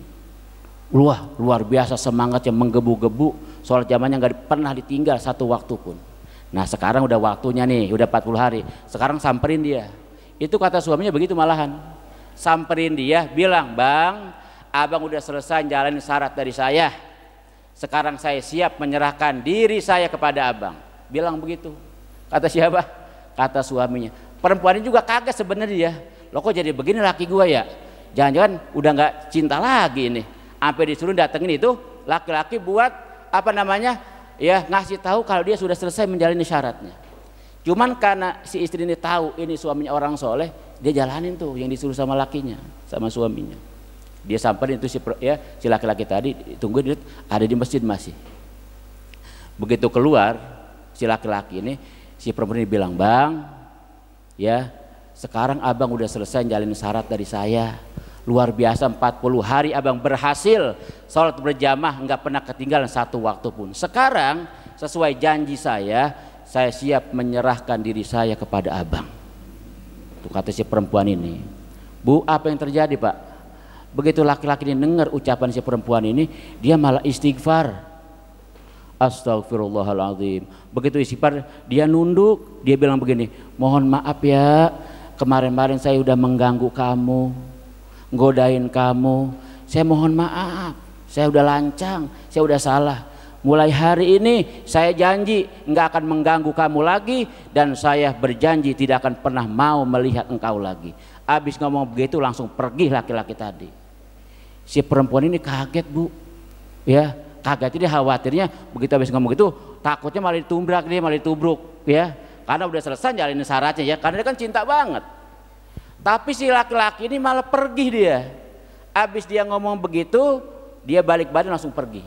wah luar biasa semangatnya, menggebu-gebu, sholat jamaahnya nggak pernah ditinggal satu waktu pun. Nah sekarang udah waktunya nih, udah 40 hari, sekarang samperin dia. Itu kata suaminya begitu malahan, samperin dia, bilang, Bang, abang udah selesai jalanin syarat dari saya, sekarang saya siap menyerahkan diri saya kepada abang. Bilang begitu. Kata siapa? Kata suaminya. Perempuan ini juga kaget sebenarnya, loh kok jadi begini laki gua ya, jangan-jangan udah nggak cinta lagi ini, sampai disuruh datengin itu laki-laki buat apa namanya, ya, ngasih tahu kalau dia sudah selesai menjalani syaratnya. Cuman karena si istri ini tahu ini suaminya orang soleh, dia jalanin tuh yang disuruh sama lakinya, sama suaminya. Dia samperin itu si laki-laki tadi, tunggu ada di masjid masih. Begitu keluar si laki-laki ini, si perempuan ini bilang, Bang, ya sekarang abang udah selesai jalanin syarat dari saya, luar biasa, 40 hari abang berhasil sholat berjamaah, nggak pernah ketinggalan satu waktu pun. Sekarang sesuai janji saya siap menyerahkan diri saya kepada abang. Tuh kata si perempuan ini. Bu, apa yang terjadi Pak? Begitu laki-laki ini dengar ucapan si perempuan ini, dia malah istighfar. Astagfirullahaladzim. Begitu istighfar, dia nunduk, dia bilang begini, mohon maaf ya, kemarin-kemarin saya udah mengganggu kamu, godain kamu, saya mohon maaf, saya udah lancang, saya udah salah. Mulai hari ini saya janji nggak akan mengganggu kamu lagi, dan saya berjanji tidak akan pernah mau melihat engkau lagi. Habis ngomong begitu langsung pergi laki-laki tadi. Si perempuan ini kaget Bu, ya kaget, dia khawatirnya begitu habis ngomong gitu takutnya malah ditumbrak, dia malah ditubruk, ya karena udah selesai jalanin syaratnya, ya karena dia kan cinta banget. Tapi si laki-laki ini malah pergi dia. Habis dia ngomong begitu, dia balik badan langsung pergi.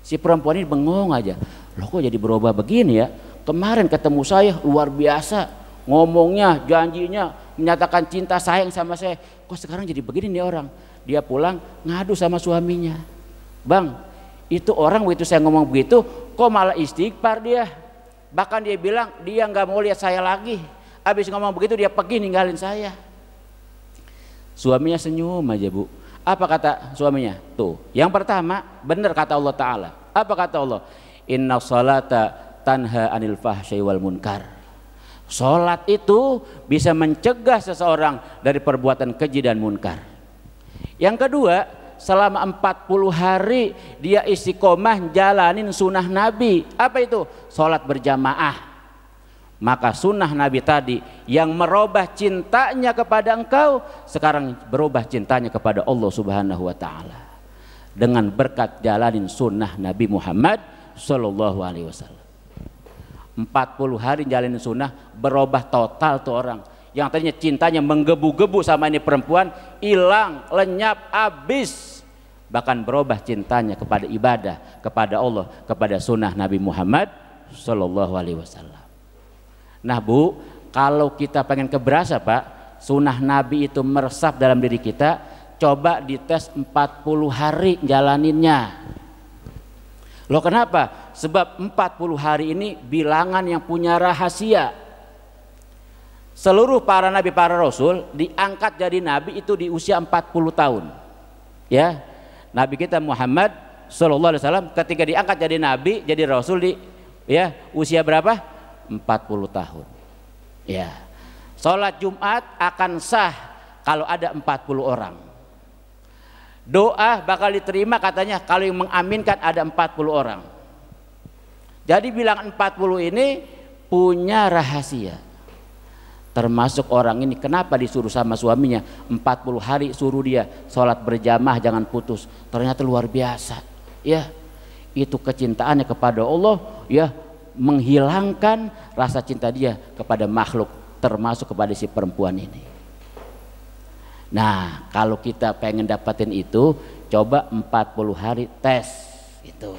Si perempuan ini bengong aja, loh kok jadi berubah begini ya? Kemarin ketemu saya luar biasa, ngomongnya, janjinya, menyatakan cinta sayang sama saya, kok sekarang jadi begini nih orang? Dia pulang ngadu sama suaminya, Bang, itu orang begitu saya ngomong begitu, kok malah istighfar dia. Bahkan dia bilang dia nggak mau lihat saya lagi. Habis ngomong begitu dia pergi ninggalin saya. Suaminya senyum aja Bu. Apa kata suaminya? Tuh, yang pertama benar kata Allah Ta'ala. Apa kata Allah? Inna sholata tanha anil fahsyai wal munkar. Sholat itu bisa mencegah seseorang dari perbuatan keji dan munkar. Yang kedua, selama 40 hari dia istiqomah jalanin sunnah Nabi. Apa itu? Sholat berjamaah. Maka sunnah Nabi tadi yang merubah cintanya kepada engkau, sekarang berubah cintanya kepada Allah Subhanahu wa Ta'ala dengan berkat jalanin sunnah Nabi Muhammad Sallallahu Alaihi Wasallam. 40 hari jalanin sunnah, berubah total tuh orang yang tadinya cintanya menggebu-gebu sama ini perempuan, hilang, lenyap, habis. Bahkan berubah cintanya kepada ibadah, kepada Allah, kepada sunnah Nabi Muhammad Sallallahu Alaihi Wasallam. Nah Bu, kalau kita pengen keberasa Pak, sunnah Nabi itu meresap dalam diri kita, coba dites 40 hari jalaninnya. Loh kenapa? Sebab 40 hari ini bilangan yang punya rahasia. Seluruh para nabi, para rasul diangkat jadi nabi itu di usia 40 tahun. Ya, Nabi kita Muhammad Sallallahu Alaihi Wasallam ketika diangkat jadi nabi, jadi rasul di usia berapa? 40 tahun. Ya, sholat Jumat akan sah kalau ada 40 orang. Doa bakal diterima katanya kalau yang mengaminkan ada 40 orang. Jadi bilangan 40 ini punya rahasia. Termasuk orang ini kenapa disuruh sama suaminya 40 hari suruh dia sholat berjamaah jangan putus. Ternyata luar biasa. Ya, itu kecintaannya kepada Allah ya menghilangkan rasa cinta dia kepada makhluk termasuk kepada si perempuan ini. Nah, kalau kita pengen dapatin itu, coba 40 hari tes itu.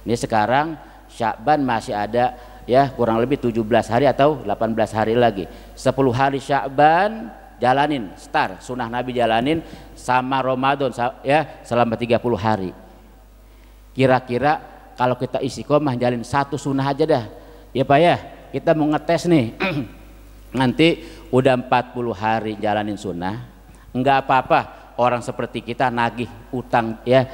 Ini sekarang Sya'ban masih ada ya kurang lebih 17 hari atau 18 hari lagi. 10 hari Sya'ban jalanin, start sunnah Nabi jalanin sama Ramadan ya selama 30 hari. Kira-kira kalau kita istiqomah jalin satu sunnah aja dah. Ya Pak ya, kita mau ngetes nih. Nanti udah 40 hari jalanin sunnah. Enggak apa-apa orang seperti kita nagih utang ya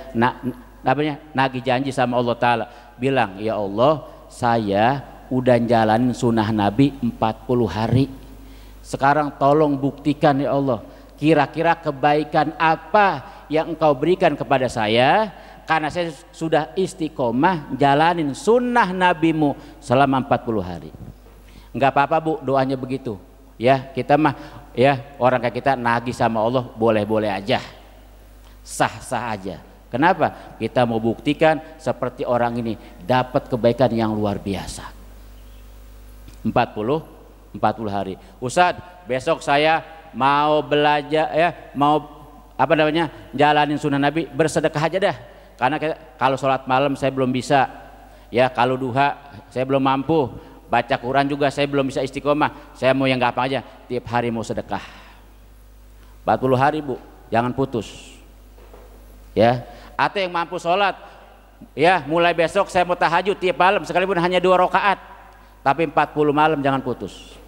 nagih janji sama Allah Ta'ala, bilang ya Allah saya udah jalanin sunnah Nabi 40 hari, sekarang tolong buktikan ya Allah kira-kira kebaikan apa yang engkau berikan kepada saya karena saya sudah istiqomah jalanin sunnah Nabimu selama 40 hari. Enggak apa-apa Bu doanya begitu ya, kita mah ya orang kayak kita nagih sama Allah boleh-boleh aja, sah-sah aja. Kenapa? Kita mau buktikan seperti orang ini dapat kebaikan yang luar biasa. 40 hari. Ustadz, besok saya mau belajar ya, mau apa namanya? Jalanin sunnah Nabi, bersedekah aja dah. Karena kalau sholat malam saya belum bisa. Ya, kalau duha saya belum mampu. Baca Quran juga saya belum bisa istiqomah. Saya mau yang gampang aja, tiap hari mau sedekah 40 hari Bu, jangan putus ya. Atau yang mampu sholat ya mulai besok saya mau tahajud tiap malam sekalipun hanya 2 rakaat, tapi 40 malam jangan putus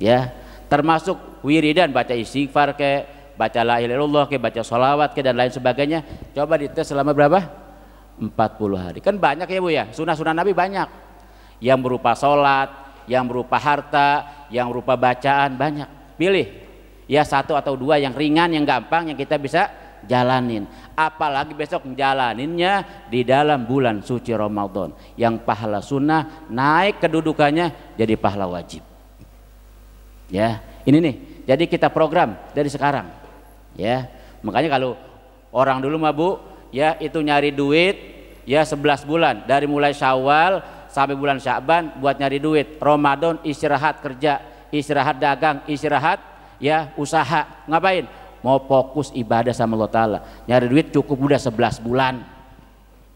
ya. Termasuk wiridan, baca istighfar ke, baca la ilaha illallah ke, baca sholawat ke dan lain sebagainya. Coba dites selama berapa? 40 hari. Kan banyak ya Bu ya, sunnah-sunnah Nabi banyak, yang berupa sholat, yang berupa harta, yang berupa bacaan, banyak. Pilih ya 1 atau 2 yang ringan, yang gampang, yang kita bisa jalanin. Apalagi besok jalaninnya di dalam bulan suci Ramadan, yang pahala sunnah naik kedudukannya jadi pahala wajib ya. Ini nih, jadi kita program dari sekarang ya. Makanya kalau orang dulu mah Bu ya itu nyari duit ya 11 bulan, dari mulai Syawal sampai bulan Sya'ban buat nyari duit. Ramadan istirahat kerja, istirahat dagang, istirahat ya usaha. Ngapain? Mau fokus ibadah sama Allah Ta'ala. Nyari duit cukup udah 11 bulan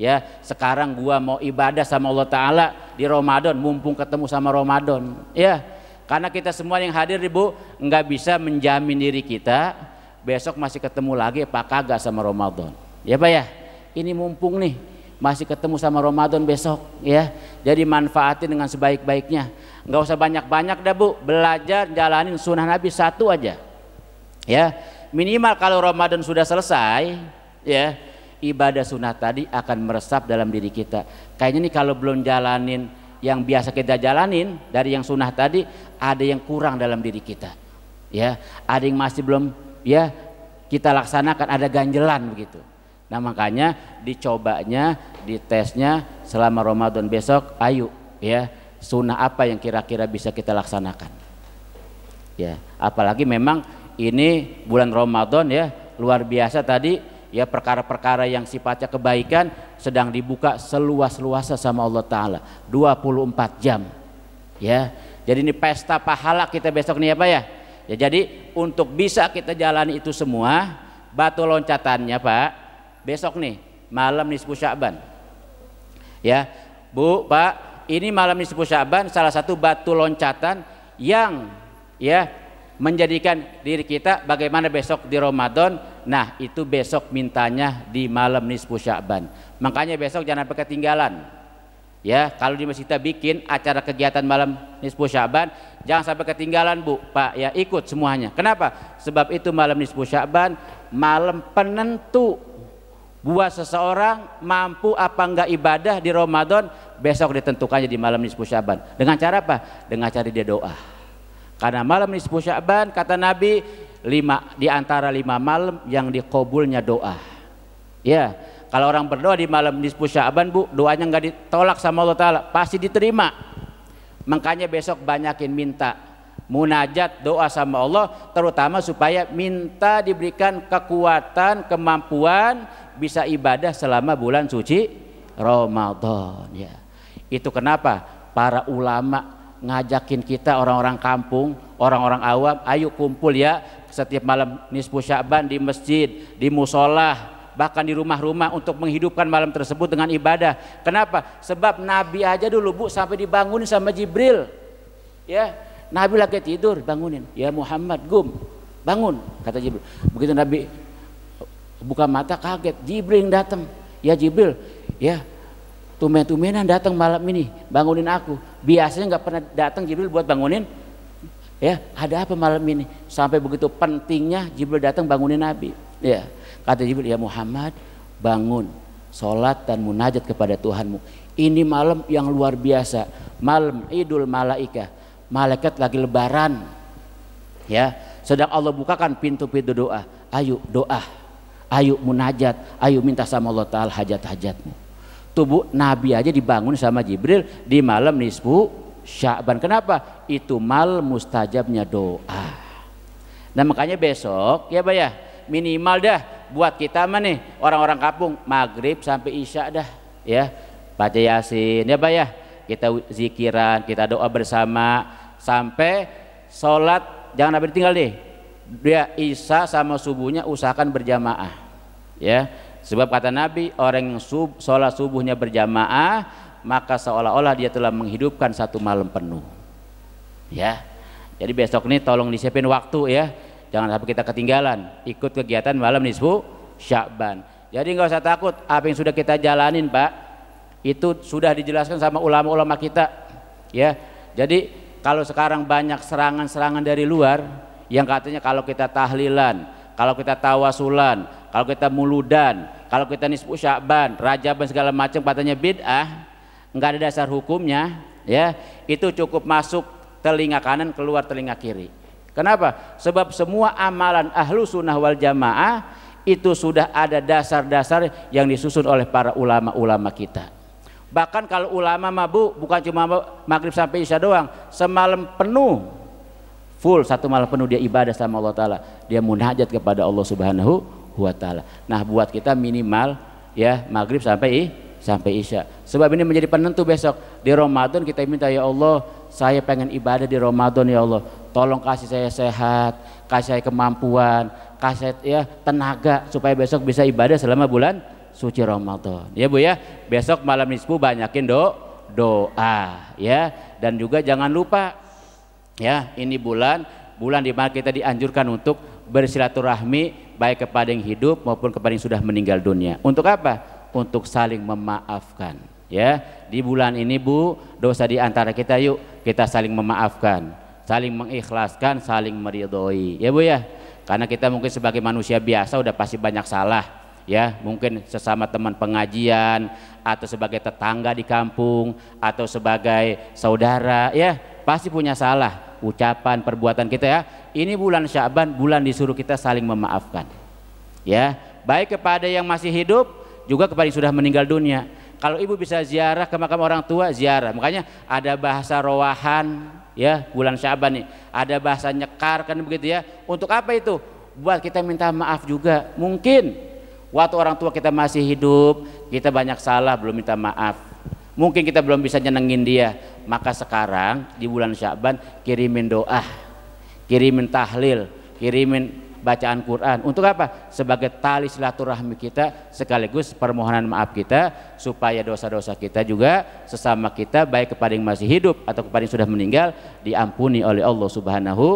ya. Sekarang gua mau ibadah sama Allah Ta'ala di Ramadan, mumpung ketemu sama Ramadan ya. Karena kita semua yang hadir Ibu nggak bisa menjamin diri kita besok masih ketemu lagi apa kagak sama Ramadan ya Pak ya. Ini mumpung nih masih ketemu sama Ramadan besok ya, jadi manfaatin dengan sebaik-baiknya. Nggak usah banyak-banyak dah Bu, belajar jalanin sunnah Nabi 1 aja ya. Minimal kalau Ramadan sudah selesai ya, ibadah sunnah tadi akan meresap dalam diri kita. Kayaknya nih kalau belum jalanin yang biasa kita jalanin dari yang sunnah tadi, ada yang kurang dalam diri kita ya, ada yang masih belum ya kita laksanakan, ada ganjelan begitu. Nah makanya dicobanya, ditesnya selama Ramadan besok, ayo ya sunnah apa yang kira-kira bisa kita laksanakan ya. Apalagi memang ini bulan Ramadan ya, luar biasa tadi ya, perkara-perkara yang sifatnya kebaikan sedang dibuka seluas-luasnya sama Allah Ta'ala 24 jam ya. Jadi ini pesta pahala kita besok nih ya Pak ya. Ya jadi untuk bisa kita jalani itu semua, batu loncatannya Pak besok nih malam nisfu Sya'ban ya Bu Pak. Ini malam nisfu Sya'ban salah satu batu loncatan yang ya menjadikan diri kita bagaimana besok di Ramadan. Nah itu besok mintanya di malam nisfu Sya'ban. Makanya besok jangan sampai ketinggalan ya. Kalau di masjid kita bikin acara kegiatan malam nisfu Sya'ban, jangan sampai ketinggalan Bu Pak ya, ikut semuanya. Kenapa? Sebab itu malam nisfu Sya'ban malam penentu buat seseorang mampu apa enggak ibadah di Ramadan. Besok ditentukannya di malam nisfu Sya'ban. Dengan cara apa? Dengan cara dia doa. Karena malam nisfu Sya'ban kata Nabi di antara 5 malam yang dikabulnya doa. Ya, kalau orang berdoa di malam nisfu Sya'ban, Bu, doanya nggak ditolak sama Allah Ta'ala, pasti diterima. Makanya besok banyakin minta munajat, doa sama Allah, terutama supaya minta diberikan kekuatan, kemampuan bisa ibadah selama bulan suci Ramadan. Ya, itu kenapa para ulama ngajakin kita orang-orang kampung, orang-orang awam, ayo kumpul ya setiap malam nisfu Sya'ban di masjid, di musola, bahkan di rumah-rumah untuk menghidupkan malam tersebut dengan ibadah. Kenapa? Sebab Nabi aja dulu, Bu, sampai dibangunin sama Jibril. Ya, Nabi lagi tidur, bangunin. Ya Muhammad, gum, bangun, kata Jibril. Begitu Nabi buka mata kaget, Jibril yang datang. Ya Jibril, ya tumen-tumenan datang malam ini, bangunin aku. Biasanya nggak pernah datang Jibril buat bangunin. Ya, ada apa malam ini? Sampai begitu pentingnya Jibril datang bangunin Nabi. Ya, kata Jibril, ya Muhammad, bangun, sholat dan munajat kepada Tuhanmu. Ini malam yang luar biasa, malam Idul Malaikah. Malaikat lagi lebaran. Ya, sedang Allah bukakan pintu-pintu doa. Ayo doa, ayo munajat, ayo minta sama Allah Ta'ala hajat-hajatmu. Tubuh Nabi aja dibangun sama Jibril di malam nisfu Sya'ban. Kenapa? Itu malam mustajabnya doa. Nah makanya besok ya Pak ya, minimal dah buat kita mah nih orang-orang kampung, maghrib sampai isya dah ya, baca yasin ya Pak ya, kita zikiran, kita doa bersama sampai sholat, jangan sampai ditinggal deh. Dia isya sama subuhnya usahakan berjamaah ya. Sebab kata Nabi, orang yang sholat subuhnya berjamaah, maka seolah-olah dia telah menghidupkan satu malam penuh. Ya, jadi besok nih tolong disiapin waktu ya, jangan sampai kita ketinggalan ikut kegiatan malam nisfu Sya'ban. Jadi nggak usah takut, apa yang sudah kita jalanin Pak, itu sudah dijelaskan sama ulama-ulama kita. Ya, jadi kalau sekarang banyak serangan-serangan dari luar yang katanya kalau kita tahlilan, kalau kita tawasulan, kalau kita muludan, kalau kita nisfu Sya'ban, Rajaban segala macam katanya bid'ah, nggak ada dasar hukumnya, ya itu cukup masuk telinga kanan keluar telinga kiri. Kenapa? Sebab semua amalan ahlu sunnah wal jamaah itu sudah ada dasar-dasar yang disusun oleh para ulama-ulama kita. Bahkan kalau ulama mabu bukan cuma maghrib sampai isya doang, semalam penuh, full satu malam penuh dia ibadah sama Allah Ta'ala, dia munajat kepada Allah Subhanahu wa Ta'ala. Nah buat kita minimal ya maghrib sampai isya, sebab ini menjadi penentu besok di Ramadan. Kita minta, ya Allah saya pengen ibadah di Ramadan, ya Allah tolong kasih saya sehat, kasih saya kemampuan, kasih ya tenaga supaya besok bisa ibadah selama bulan suci Ramadan ya Bu ya. Besok malam nisfu banyakin doa ya, dan juga jangan lupa ya, ini bulan di mana kita dianjurkan untuk bersilaturahmi baik kepada yang hidup maupun kepada yang sudah meninggal dunia. Untuk apa? Untuk saling memaafkan ya. Di bulan ini Bu, dosa di antara kita, yuk kita saling memaafkan, saling mengikhlaskan, saling meridhoi ya Bu ya. Karena kita mungkin sebagai manusia biasa udah pasti banyak salah ya, mungkin sesama teman pengajian atau sebagai tetangga di kampung atau sebagai saudara ya, pasti punya salah ucapan, perbuatan kita ya. Ini bulan Sya'ban, bulan disuruh kita saling memaafkan ya, baik kepada yang masih hidup juga kepada yang sudah meninggal dunia. Kalau ibu bisa ziarah ke makam orang tua, ziarah. Makanya ada bahasa rowahan ya bulan Sya'ban nih, ada bahasa nyekar kan begitu ya. Untuk apa itu? Buat kita minta maaf juga. Mungkin waktu orang tua kita masih hidup kita banyak salah belum minta maaf, mungkin kita belum bisa nyenengin dia. Maka sekarang di bulan Sya'ban kirimin doa, kirimin tahlil, kirimin bacaan Quran. Untuk apa? Sebagai tali silaturahmi kita, sekaligus permohonan maaf kita supaya dosa-dosa kita juga sesama kita baik kepada yang masih hidup atau kepada yang sudah meninggal diampuni oleh Allah Subhanahu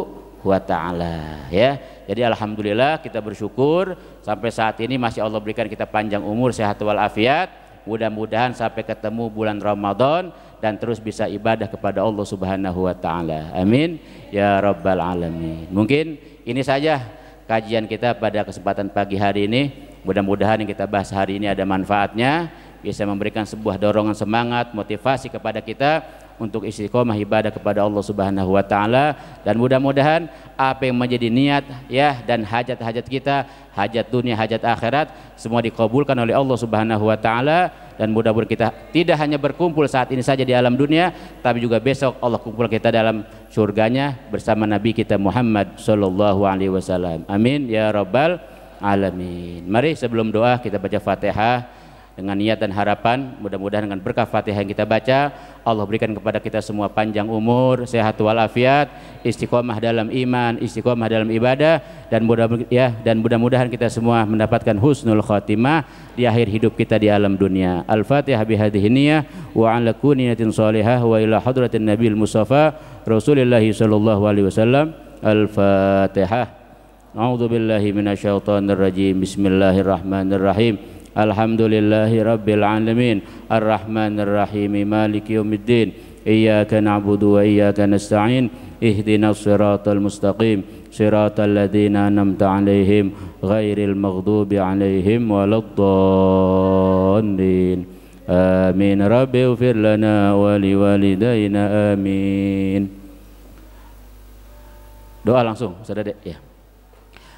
wa Ta'ala ya. Jadi alhamdulillah kita bersyukur sampai saat ini masih Allah berikan kita panjang umur, sehat walafiat. Mudah-mudahan sampai ketemu bulan Ramadan dan terus bisa ibadah kepada Allah Subhanahu wa Ta'ala. Amin ya rabbal alamin. Mungkin ini saja kajian kita pada kesempatan pagi hari ini. Mudah-mudahan yang kita bahas hari ini ada manfaatnya, bisa memberikan sebuah dorongan semangat, motivasi kepada kita untuk istiqomah ibadah kepada Allah Subhanahu wa taala, dan mudah-mudahan apa yang menjadi niat ya dan hajat-hajat kita, hajat dunia, hajat akhirat, semua dikabulkan oleh Allah Subhanahu wa taala, dan mudah-mudahan kita tidak hanya berkumpul saat ini saja di alam dunia, tapi juga besok Allah kumpul kita dalam surganya bersama Nabi kita Muhammad sallallahu alaihi wasallam. Amin ya rabbal alamin. Mari sebelum doa kita baca Fatihah dengan niat dan harapan, mudah-mudahan dengan berkah Fatihah yang kita baca, Allah berikan kepada kita semua panjang umur, sehat walafiat, istiqomah dalam iman, istiqomah dalam ibadah, dan mudah-mudahan kita semua mendapatkan husnul khatimah di akhir hidup kita di alam dunia. Al-Fatihah bihadhihi niyyah wa ala kulli niyatin shalihah wa ila hadratin nabiyil mustafa Rasulillah sallallahu alaihi wasallam. Al-Fatihah. A'udzu billahi minasyaitonir rajim. Bismillahirrahmanirrahim. Alhamdulillahi rabbil alamin, arrahmanir rahim, maliki yaumiddin, iyyaka na'budu wa iyyaka nasta'in, ihdinas siratal mustaqim, siratal ladzina an'amta 'alaihim ghairil maghdubi 'alaihim waladdallin. Amin. Rabbi ighfir lana wa liwalidayna amin. Doa langsung, Saudara Dek ya.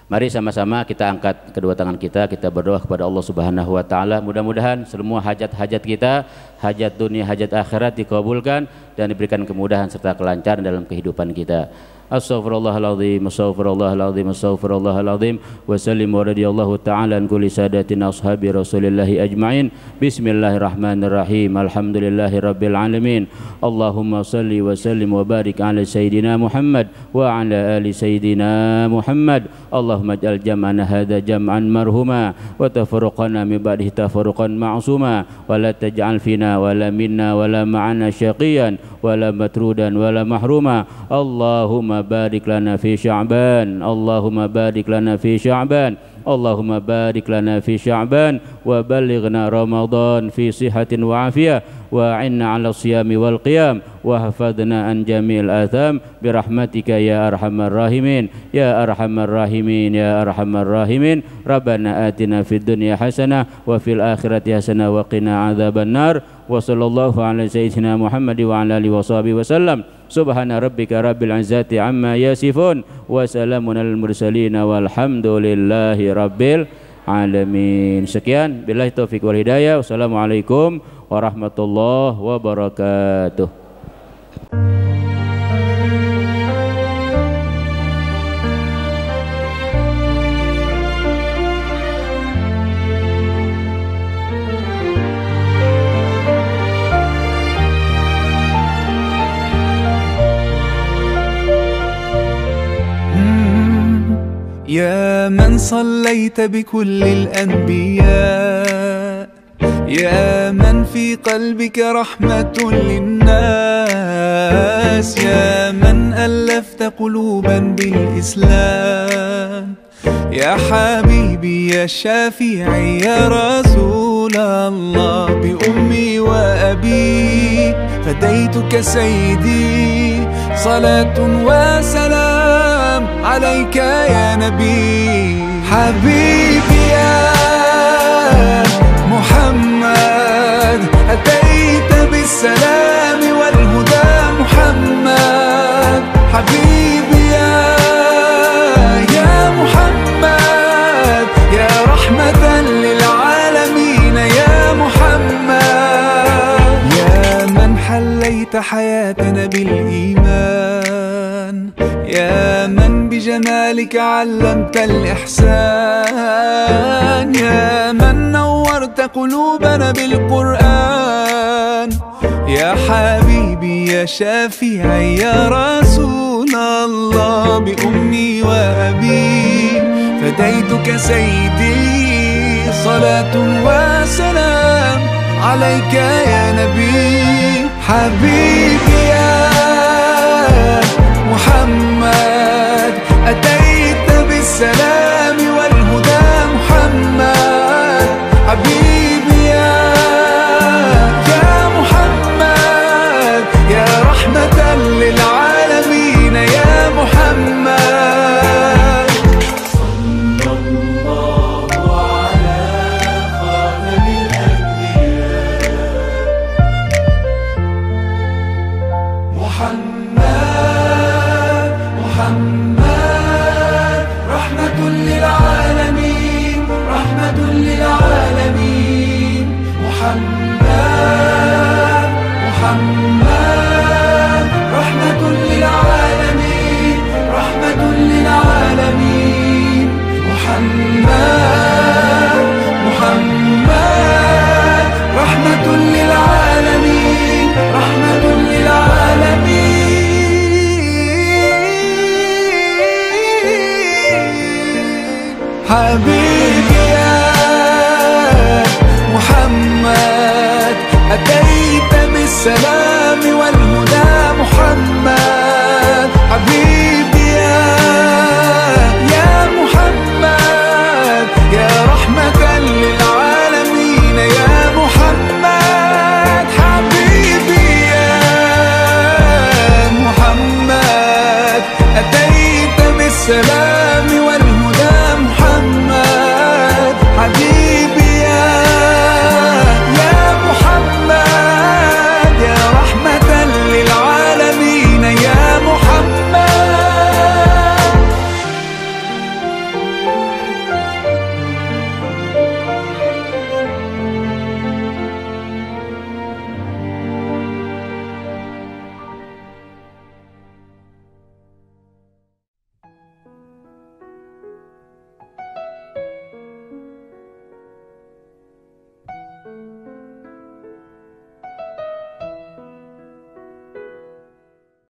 Mari sama-sama kita angkat kedua tangan kita berdoa kepada Allah Subhanahu wa taala. Mudah-mudahan semua hajat-hajat kita, hajat dunia, hajat akhirat dikabulkan dan diberikan kemudahan serta kelancaran dalam kehidupan kita. Astaghfirullahaladzim, astaghfirullahaladzim, astaghfirullahaladzim. Wa sallim wa radiyallahu ta'ala an kulli sadatina ashabi rasulillahi ajma'in. Bismillahirrahmanirrahim. Alhamdulillahi rabbil alamin. Allahumma salli wa sallim wa barik ala sayyidina Muhammad wa ala ali sayyidina Muhammad. Allahumma ij'al jam'ana hadha jam'an marhuma wa tafarruqana min ba'dihi tafarruqan ma'suma wa la taj'al fina wa la minna wa la ma'ana syaqiyan wa la matrudan wa la mahruma. Allahumma barik lana fi Sya'ban, Allahumma barik lana fi Sya'ban, Allahumma barik lana fi Sya'ban wa ballighna Ramadan fi sihatin wa afiyah wa a'inna 'ala siyami wal qiyam wa hafadna an jami'il atham birahmatika ya arhamar rahimin ya arhamar rahimin ya arhamar rahimin. Rabbana atina fid dunya hasanah wa fil akhirati hasanah wa qina adzaban nar. Wa sallallahu ala sayyidina Muhammad wa ala alihi washabihi wasallam. Subhana rabbika rabbil izzati amma yasifun wa salamun alal mursalin walhamdulillahi rabbil alamin. Sekian, billahi taufik wal hidayah. Wassalamualaikum warahmatullahi wabarakatuh. يا من صليت بكل الأنبياء، يا من في قلبك رحمة للناس، يا من ألفت قلوبا بالإسلام، يا حبيبي يا شافعي يا رسول الله، بأمي وأبي فديتك سيدي، صلاة وسلام عليك يا نبي. حبيبي يا محمد أتيت بالسلام والهدى محمد. حبيبي يا محمد يا رحمة للعالمين يا محمد. يا من حليت حياتنا بالإيمان، يا من بجمالك علمت الإحسان، يا من نورت قلوبنا بالقرآن، يا حبيبي يا شافعي يا رسول الله، بأمي وأبي فديتك سيدي، صلاة وسلام عليك يا نبي. حبيبي يا محمد أتيت بالسلام والهدى محمد. حبيبي يا محمد يا رحمة للعالمين يا محمد. صلى الله على خاتم الأنبياء السلام والهدى محمد حبيب